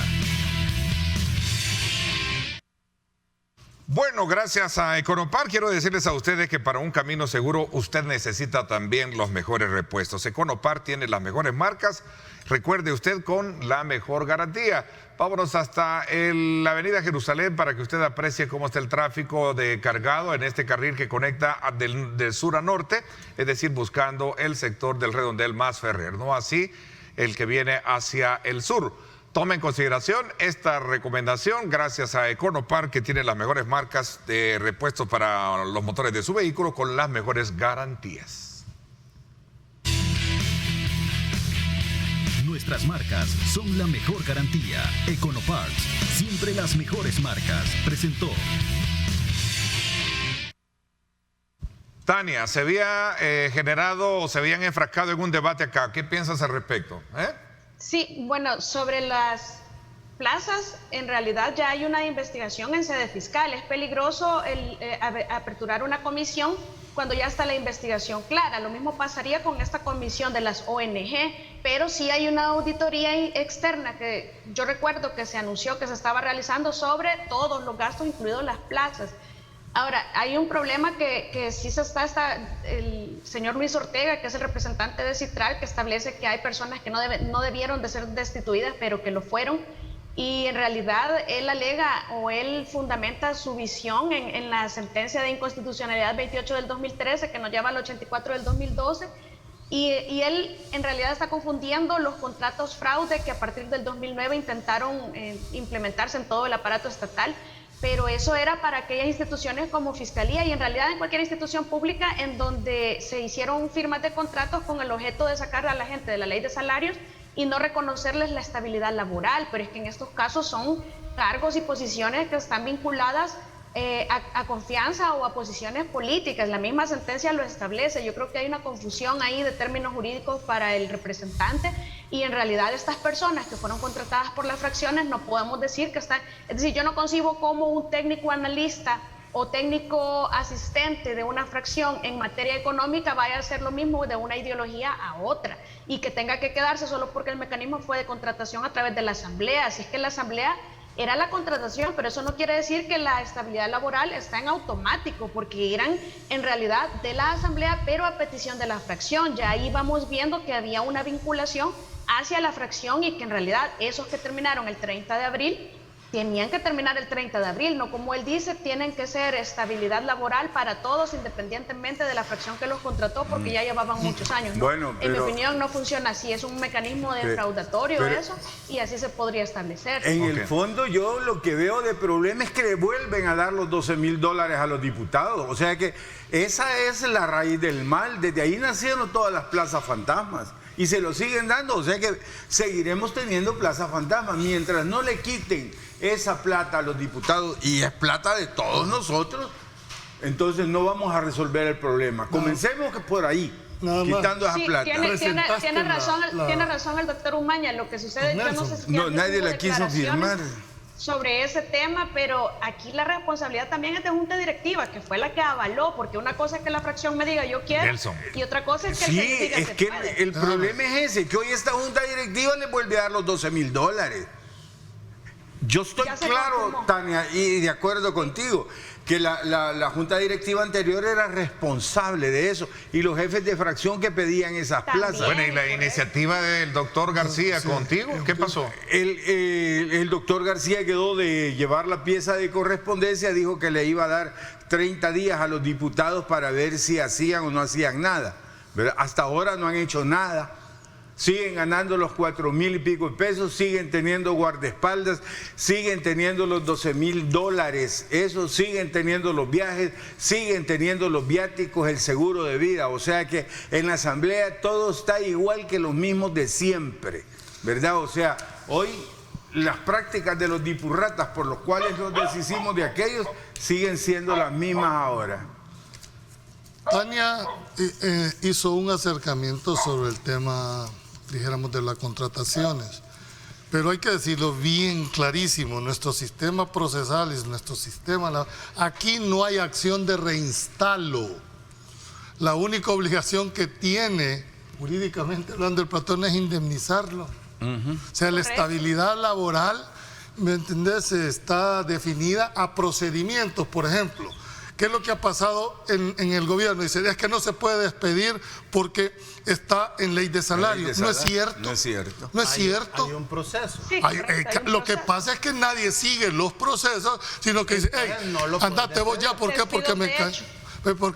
Bueno, gracias a Econopar, quiero decirles a ustedes que para un camino seguro usted necesita también los mejores repuestos. Econopar tiene las mejores marcas, recuerde usted, con la mejor garantía. Vámonos hasta la avenida Jerusalén para que usted aprecie cómo está el tráfico de cargado en este carril que conecta del sur a norte, es decir, buscando el sector del Redondel más Ferrer, no así el que viene hacia el sur. Tome en consideración esta recomendación gracias a Econopar, que tiene las mejores marcas de repuestos para los motores de su vehículo con las mejores garantías. Nuestras marcas son la mejor garantía. Econoparts, siempre las mejores marcas. Presentó. Tania, se había generado o se habían enfrascado en un debate acá. ¿Qué piensas al respecto? Sí, bueno, sobre las plazas, en realidad ya hay una investigación en sede fiscal. Es peligroso aperturar una comisión cuando ya está la investigación clara. Lo mismo pasaría con esta comisión de las ONG, pero sí hay una auditoría externa que yo recuerdo que se anunció que se estaba realizando sobre todos los gastos, incluidos las plazas. Ahora, hay un problema que sí se está el señor Luis Ortega, que es el representante de Citral, que establece que hay personas que no debieron de ser destituidas, pero que lo fueron, y en realidad él alega o él fundamenta su visión en la sentencia de inconstitucionalidad 28 del 2013, que nos lleva al 84 del 2012, y él en realidad está confundiendo los contratos fraude que a partir del 2009 intentaron implementarse en todo el aparato estatal, pero eso era para aquellas instituciones como Fiscalía y en realidad en cualquier institución pública en donde se hicieron firmas de contratos con el objeto de sacar a la gente de la ley de salarios y no reconocerles la estabilidad laboral, pero es que en estos casos son cargos y posiciones que están vinculadas a confianza o a posiciones políticas. La misma sentencia lo establece. Yo creo que hay una confusión ahí de términos jurídicos para el representante y en realidad estas personas que fueron contratadas por las fracciones no podemos decir que están, es decir, yo no concibo como un técnico analista o técnico asistente de una fracción en materia económica vaya a hacer lo mismo de una ideología a otra y que tenga que quedarse solo porque el mecanismo fue de contratación a través de la asamblea. Así es que la asamblea era la contratación, pero eso no quiere decir que la estabilidad laboral está en automático, porque eran en realidad de la asamblea, pero a petición de la fracción. Ya ahí vamos viendo que había una vinculación hacia la fracción y que en realidad esos que terminaron el 30 de abril tenían que terminar el 30 de abril, no como él dice, tienen que ser estabilidad laboral para todos independientemente de la fracción que los contrató, porque ya llevaban muchos años, ¿no? Bueno, pero, en mi opinión no funciona así, es un mecanismo defraudatorio eso, y así se podría establecer. En el fondo yo lo que veo de problema es que le vuelven a dar los $12,000 a los diputados, o sea que esa es la raíz del mal, desde ahí nacieron todas las plazas fantasmas. Y se lo siguen dando, o sea que seguiremos teniendo plazas fantasmas mientras no le quiten esa plata a los diputados, y es plata de todos nosotros, entonces no vamos a resolver el problema. Comencemos por ahí, quitando esa plata. Tiene razón el doctor Umaña, lo que sucede, yo no sé si nadie la quiso firmar sobre ese tema, pero aquí la responsabilidad también es de junta directiva, que fue la que avaló, porque una cosa es que la fracción me diga yo quiero, Nelson, y otra cosa es que sí, el que diga es que puede. El problema es ese, que hoy esta junta directiva le vuelve a dar los $12,000. Yo estoy claro, Tania, y de acuerdo contigo, que la junta directiva anterior era responsable de eso y los jefes de fracción que pedían esas plazas. Bueno, ¿y la iniciativa del doctor García contigo? ¿Qué pasó? El doctor García quedó de llevar la pieza de correspondencia, dijo que le iba a dar 30 días a los diputados para ver si hacían o no hacían nada. ¿Verdad? Hasta ahora no han hecho nada. Siguen ganando los 4,000 y pico de pesos, siguen teniendo guardaespaldas, siguen teniendo los $12,000, eso, siguen teniendo los viajes, siguen teniendo los viáticos, el seguro de vida. O sea que en la asamblea todo está igual que los mismos de siempre, ¿verdad? O sea, hoy las prácticas de los dipurratas por los cuales nos deshicimos de aquellos siguen siendo las mismas ahora. Tania hizo un acercamiento sobre el tema, dijéramos, de las contrataciones, pero hay que decirlo bien clarísimo, nuestro sistema procesal es nuestro sistema, aquí no hay acción de reinstalo. La única obligación que tiene, jurídicamente hablando, el patrón es indemnizarlo. O sea, la estabilidad laboral, ¿me entendés?, está definida a procedimientos. Por ejemplo, ¿qué es lo que ha pasado en el gobierno? Dice, es que no se puede despedir porque está en ley de salario. No es cierto. No es cierto. No es cierto. Hay un proceso. Sí, Lo que pasa es que nadie sigue los procesos, sino que dice, hey, andate vos ya, ¿por qué? Porque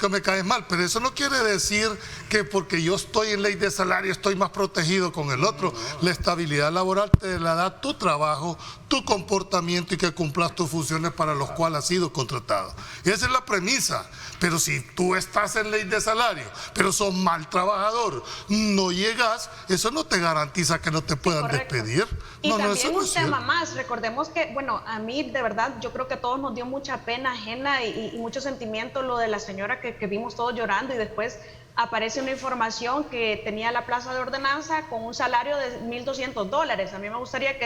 me caes mal. Pero eso no quiere decir que porque yo estoy en ley de salario estoy más protegido con el otro. La estabilidad laboral te la da tu trabajo, tu comportamiento y que cumplas tus funciones para los cuales has sido contratado. Y esa es la premisa. Pero si tú estás en ley de salario, pero sos mal trabajador, no llegas, eso no te garantiza que no te puedan despedir. Y no, también eso no un es tema cierto. más, recordemos que, bueno, a mí de verdad, yo creo que a todos nos dio mucha pena ajena y mucho sentimiento lo de la señora que vimos todos llorando y después aparece una información que tenía la plaza de ordenanza con un salario de $1,200. A mí me gustaría que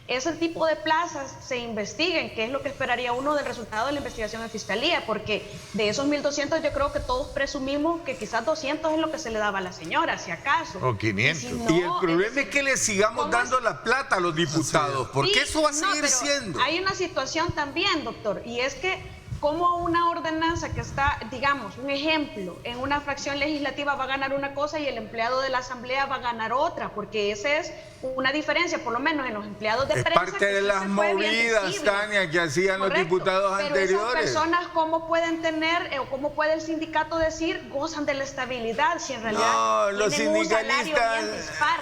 ese tipo de plazas se investiguen, que es lo que esperaría uno del resultado de la investigación de Fiscalía, porque de esos 1,200 yo creo que todos presumimos que quizás 200 es lo que se le daba a la señora, si acaso. O 500. Y, si no, Y el problema es que le sigamos dando la plata a los diputados, porque sí, eso va a seguir pero siendo. Hay una situación también, doctor, y es que como una ordenanza que está, digamos, un ejemplo, en una fracción legislativa va a ganar una cosa y el empleado de la asamblea va a ganar otra, porque esa es una diferencia, por lo menos en los empleados de Es prensa. parte de las movidas, Tania, que hacían los diputados anteriores. Pero esas personas, ¿cómo pueden tener, o cómo puede el sindicato decir, gozan de la estabilidad, si en realidad No, los tienen un salario sindicalistas. bien dispar?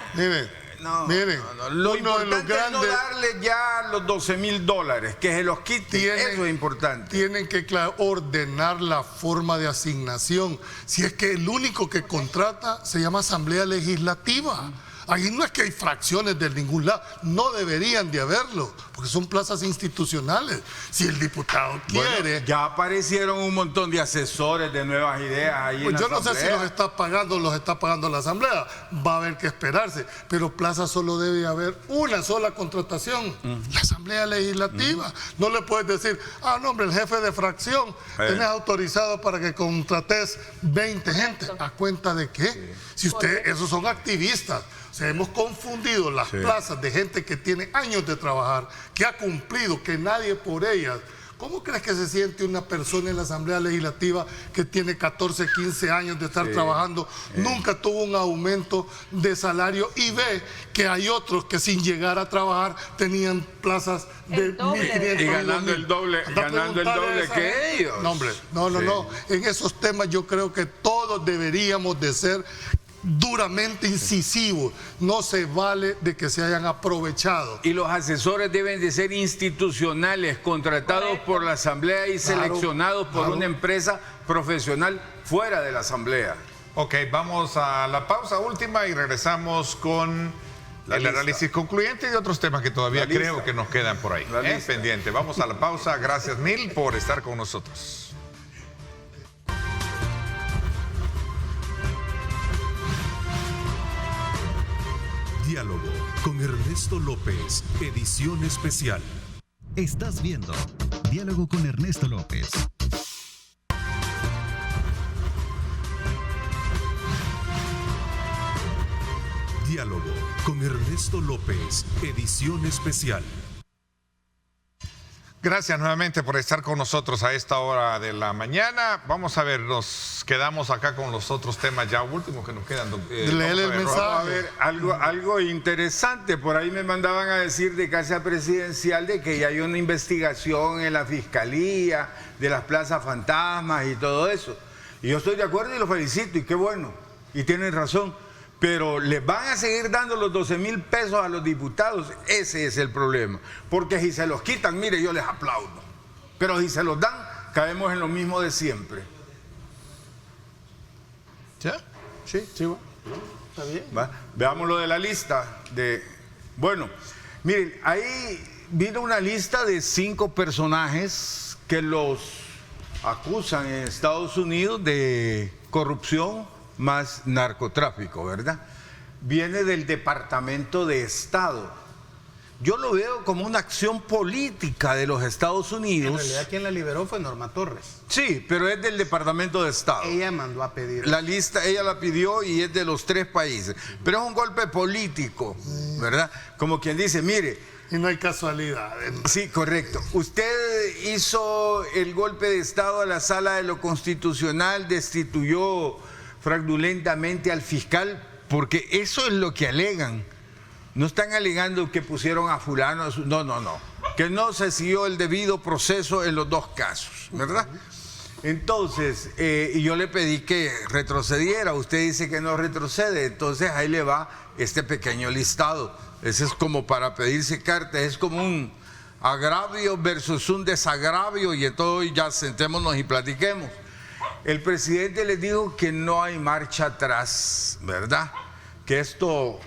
Miren, Lo uno de los importante es no grandes... darle ya los $12,000, que se los quiten, eso es importante. Tienen que ordenar la forma de asignación. Si es que el único que contrata se llama Asamblea Legislativa. Ahí no es que hay fracciones de ningún lado, no deberían de haberlo, porque son plazas institucionales. Si el diputado quiere... Bueno, ya aparecieron un montón de asesores de nuevas ideas ahí en la Yo no sé si asamblea. los está pagando la Asamblea, va a haber que esperarse, pero plaza solo debe haber una sola contratación, la Asamblea Legislativa. No le puedes decir, no hombre, el jefe de fracción, tenés autorizado para que contrates 20 gente. ¿A cuenta de qué? Si esos son activistas. O sea, hemos confundido las plazas de gente que tiene años de trabajar, que ha cumplido, que nadie por ellas. ¿Cómo crees que se siente una persona en la Asamblea Legislativa que tiene 14, 15 años de estar trabajando, nunca tuvo un aumento de salario y ve que hay otros que sin llegar a trabajar tenían plazas de 1.500 y ganando el doble que ellos? No, hombre, no. En esos temas yo creo que todos deberíamos de ser duramente incisivos. No se vale de que se hayan aprovechado. Y los asesores deben de ser institucionales, contratados por la asamblea y seleccionados por una empresa profesional fuera de la asamblea. Ok, vamos a la pausa última y regresamos con el análisis concluyente y de otros temas que todavía creo que nos quedan por ahí. Pendiente. Vamos a la pausa. Gracias mil por estar con nosotros. Diálogo con Ernesto López, edición especial. Estás viendo Diálogo con Ernesto López. Diálogo con Ernesto López, edición especial. Gracias nuevamente por estar con nosotros a esta hora de la mañana. Vamos a ver, nos quedamos acá con los otros temas ya últimos que nos quedan. Léele el mensaje. Vamos a ver, algo interesante. Por ahí me mandaban a decir de Casa Presidencial de que ya hay una investigación en la Fiscalía de las plazas fantasmas y todo eso. Y yo estoy de acuerdo y lo felicito, y qué bueno. Y tienen razón. Pero les van a seguir dando los 12,000 pesos a los diputados. Ese es el problema. Porque si se los quitan, mire, yo les aplaudo. Pero si se los dan, caemos en lo mismo de siempre. ¿Ya? Sí, bueno. Está bien. ¿Va? Veamos lo de la lista. Bueno, miren, ahí vino una lista de 5 personajes que los acusan en Estados Unidos de corrupción más narcotráfico, ¿verdad? Viene del Departamento de Estado. Yo lo veo como una acción política de los Estados Unidos. En realidad quien la liberó fue Norma Torres. Sí, pero es del Departamento de Estado. Ella mandó a pedir. La lista, ella la pidió y es de los 3 países. Pero es un golpe político, ¿verdad? Como quien dice, mire. Y no hay casualidades. Sí, correcto. Usted hizo el golpe de Estado a la Sala de lo Constitucional, destituyó fraudulentamente al fiscal, porque eso es lo que alegan. No están alegando que pusieron a fulano, no. Que no se siguió el debido proceso en los 2 casos, ¿verdad? Entonces, y yo le pedí que retrocediera. Usted dice que no retrocede, entonces ahí le va este pequeño listado. Ese es como para pedirse cartas, es como un agravio versus un desagravio, y entonces ya sentémonos y platiquemos. El presidente les dijo que no hay marcha atrás, ¿verdad? Que esto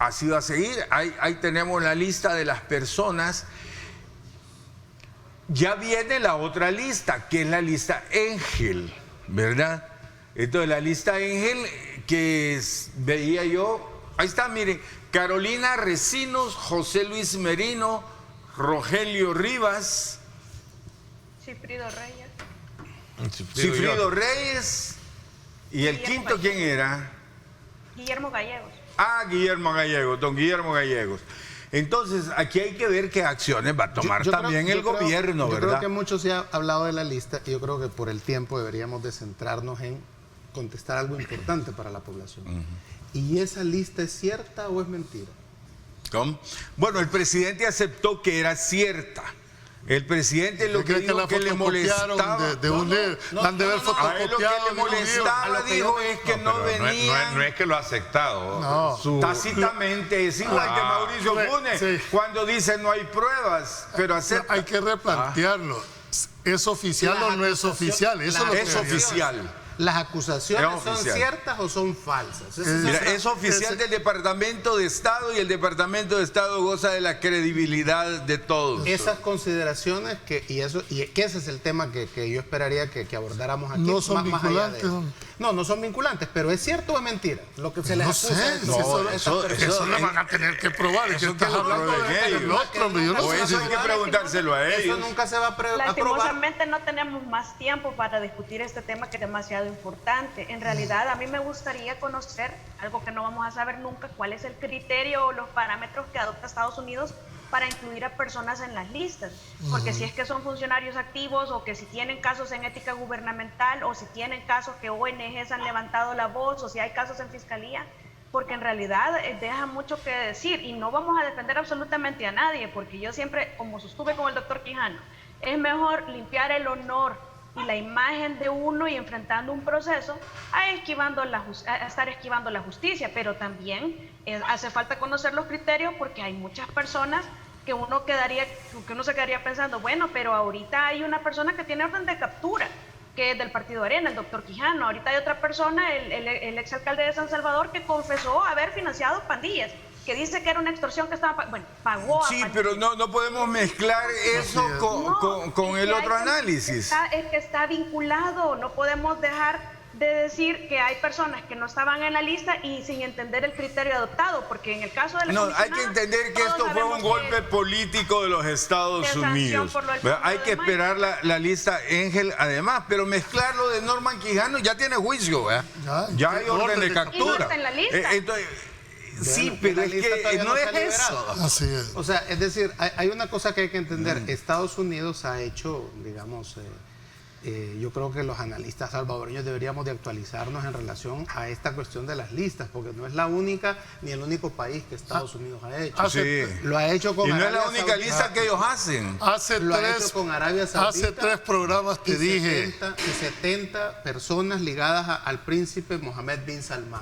así va a seguir. Ahí tenemos la lista de las personas. Ya viene la otra lista, que es la lista Engel, ¿verdad? Entonces la lista Engel que veía yo, ahí está, miren, Carolina Recinos, José Luis Merino, Rogelio Rivas, Cifrido Reyes. Cifrido Reyes, y el Guillermo quinto, ¿quién era? Guillermo Gallegos. Guillermo Gallegos, don Guillermo Gallegos. Entonces, aquí hay que ver qué acciones va a tomar también el gobierno, ¿verdad? Yo creo que mucho se ha hablado de la lista, y yo creo que por el tiempo deberíamos de centrarnos en contestar algo importante para la población. ¿Y esa lista es cierta o es mentira? ¿Cómo? Bueno, el presidente aceptó que era cierta. El presidente lo que dijo que le molestaba, han de ver fotocopiado. A él lo que le molestaba, dijo, es que no venía. No es que lo ha aceptado. Tácitamente, es igual que Mauricio Funes, cuando dice no hay pruebas, pero acepta. Hay que replantearlo. ¿Es oficial o no es oficial? Eso es oficial. ¿Las acusaciones son ciertas o son falsas? Mira, es oficial del Departamento de Estado, y el Departamento de Estado goza de la credibilidad de todos. Esas consideraciones, que ese es el tema que yo esperaría que abordáramos aquí. No son vinculantes. No son vinculantes, pero ¿es cierto o es mentira? Lo que se les acusa. Eso le van a tener que probar. Eso estás hablando de ellos. O eso hay que preguntárselo a ellos. Eso nunca se va a probar. Lastimosamente no tenemos más tiempo para discutir este tema, que es demasiado importante. En realidad, a mí me gustaría conocer algo que no vamos a saber nunca: cuál es el criterio o los parámetros que adopta Estados Unidos para incluir a personas en las listas, porque si es que son funcionarios activos, o que si tienen casos en ética gubernamental, o si tienen casos que ONGs han levantado la voz, o si hay casos en fiscalía, porque en realidad deja mucho que decir, y no vamos a defender absolutamente a nadie, porque yo siempre, como sostuve con el doctor Quijano, es mejor limpiar el honor y la imagen de uno y enfrentando un proceso a estar esquivando la justicia, pero también hace falta conocer los criterios, porque hay muchas personas que uno se quedaría pensando, bueno, pero ahorita hay una persona que tiene orden de captura, que es del Partido Arena, el doctor Quijano. Ahorita hay otra persona, el exalcalde de San Salvador, que confesó haber financiado pandillas, que dice que era una extorsión que estaba, pagó. Sí, pero no podemos mezclar eso con el otro análisis. Es que está vinculado, no podemos dejar de decir que hay personas que no estaban en la lista y sin entender el criterio adoptado, porque en el caso de la hay que entender que esto fue un golpe político de los Estados Unidos. Hay que esperar la lista Engel, además, pero mezclarlo de Norman Quijano ya tiene juicio, ya hay orden de captura. Y no está en la lista. Entonces, Sí, pero es que no es eso. Así es. O sea, es decir, hay una cosa que hay que entender. Estados Unidos ha hecho, digamos, yo creo que los analistas salvadoreños deberíamos de actualizarnos en relación a esta cuestión de las listas, porque no es la única ni el único país que Estados Unidos ha hecho. Sí. Lo ha hecho con Y no es Arabia la única Saudita. lista que ellos hacen. Lo ha hecho con Arabia Saudita. Hace 3 programas te dije. 70 personas ligadas al príncipe Mohammed bin Salman.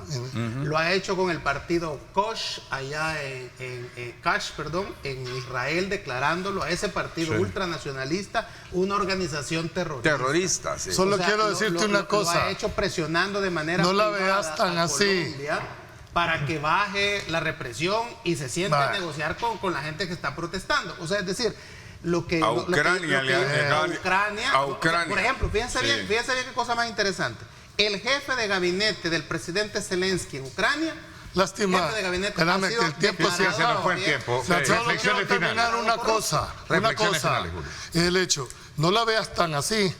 Lo ha hecho con el partido Koch allá en Israel, declarándolo a ese partido ultranacionalista una organización terrorista. Terroristas, sí. Solo quiero decirte una cosa. Lo ha hecho presionando de manera No la privada veas tan a así. Colombia para que baje la represión y se sienta a Vale. negociar con la gente que está protestando. O sea, es decir, lo que A lo que- Ucrania lo le han que- llegado- Ucrania, a o sea, Ucrania. por ejemplo, fíjense Sí. bien qué cosa más interesante. El jefe de gabinete del presidente Zelensky en Ucrania, Lástima. jefe de gabinete, Espérame, ha sido que el tiempo Sí, se nos fue el bien. tiempo. Solo quiero Reflexiones terminar finales. una cosa. Reflexiones finales, Julio. Es el hecho. No la veas tan así.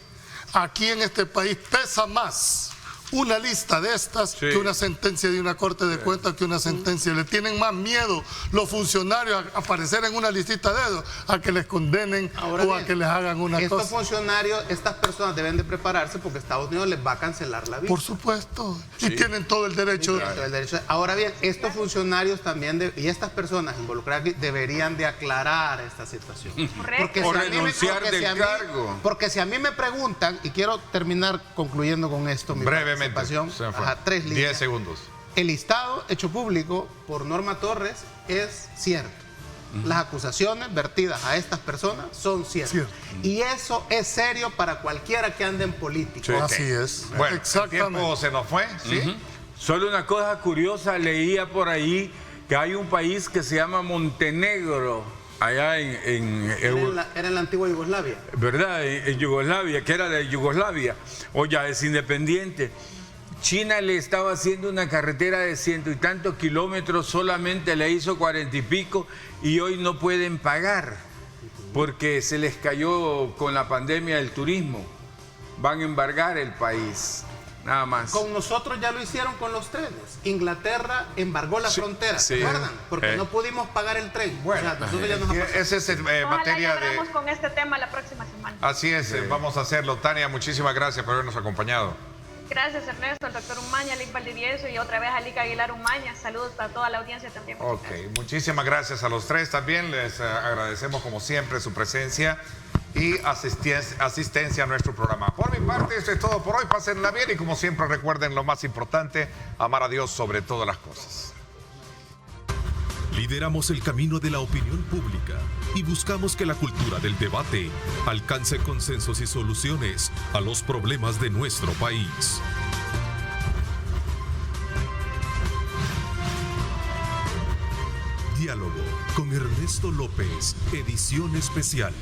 Aquí en este país pesa más una lista de estas que una sentencia de una corte de cuentas, que una sentencia. Le tienen más miedo los funcionarios a aparecer en una listita de dedos a que les condenen Ahora o a bien, que les hagan una estos cosa. funcionarios, estas personas deben de prepararse porque Estados Unidos les va a cancelar la visa. Por supuesto. Y tienen todo el derecho. El derecho. Ahora bien, estos funcionarios también y estas personas involucradas aquí deberían de aclarar esta situación. Correcto. O renunciar del cargo. Porque si a mí me preguntan, y quiero terminar concluyendo con esto, mi Brevemente. participación, Se me fue. 3 líneas. 10 segundos. El listado hecho público por Norma Torres es cierto. Las acusaciones vertidas a estas personas son ciertas. Cierto. Y eso es serio para cualquiera que ande en política. Así es. Bueno, el Exactamente. tiempo se nos fue, ¿sí? Solo una cosa curiosa, leía por ahí que hay un país que se llama Montenegro, allá Era en la antigua Yugoslavia. ¿verdad? En Yugoslavia, que era de Yugoslavia, o ya es independiente. China le estaba haciendo una carretera de 100 y tantos kilómetros, solamente le hizo 40 y pico, y hoy no pueden pagar porque se les cayó con la pandemia el turismo. Van a embargar el país, nada más. Con nosotros ya lo hicieron con los trenes. Inglaterra embargó la frontera, sí. ¿se acuerdan? Porque no pudimos pagar el tren. Bueno, O sea, nosotros ya nos ha pasado. esa es Ojalá materia ya de... hablamos con este tema la próxima semana. Así es, vamos a hacerlo. Tania, muchísimas gracias por habernos acompañado. Gracias Ernesto, al doctor Umaña, Lick Valdivieso y otra vez a Lick Aguilar Umaña. Saludos para toda la audiencia también. Ok, muchísimas gracias a los tres también. Les agradecemos como siempre su presencia y asistencia a nuestro programa. Por mi parte, esto es todo por hoy. Pásenla bien y como siempre recuerden lo más importante, amar a Dios sobre todas las cosas. Lideramos el camino de la opinión pública y buscamos que la cultura del debate alcance consensos y soluciones a los problemas de nuestro país. Diálogo con Ernesto López, edición especial.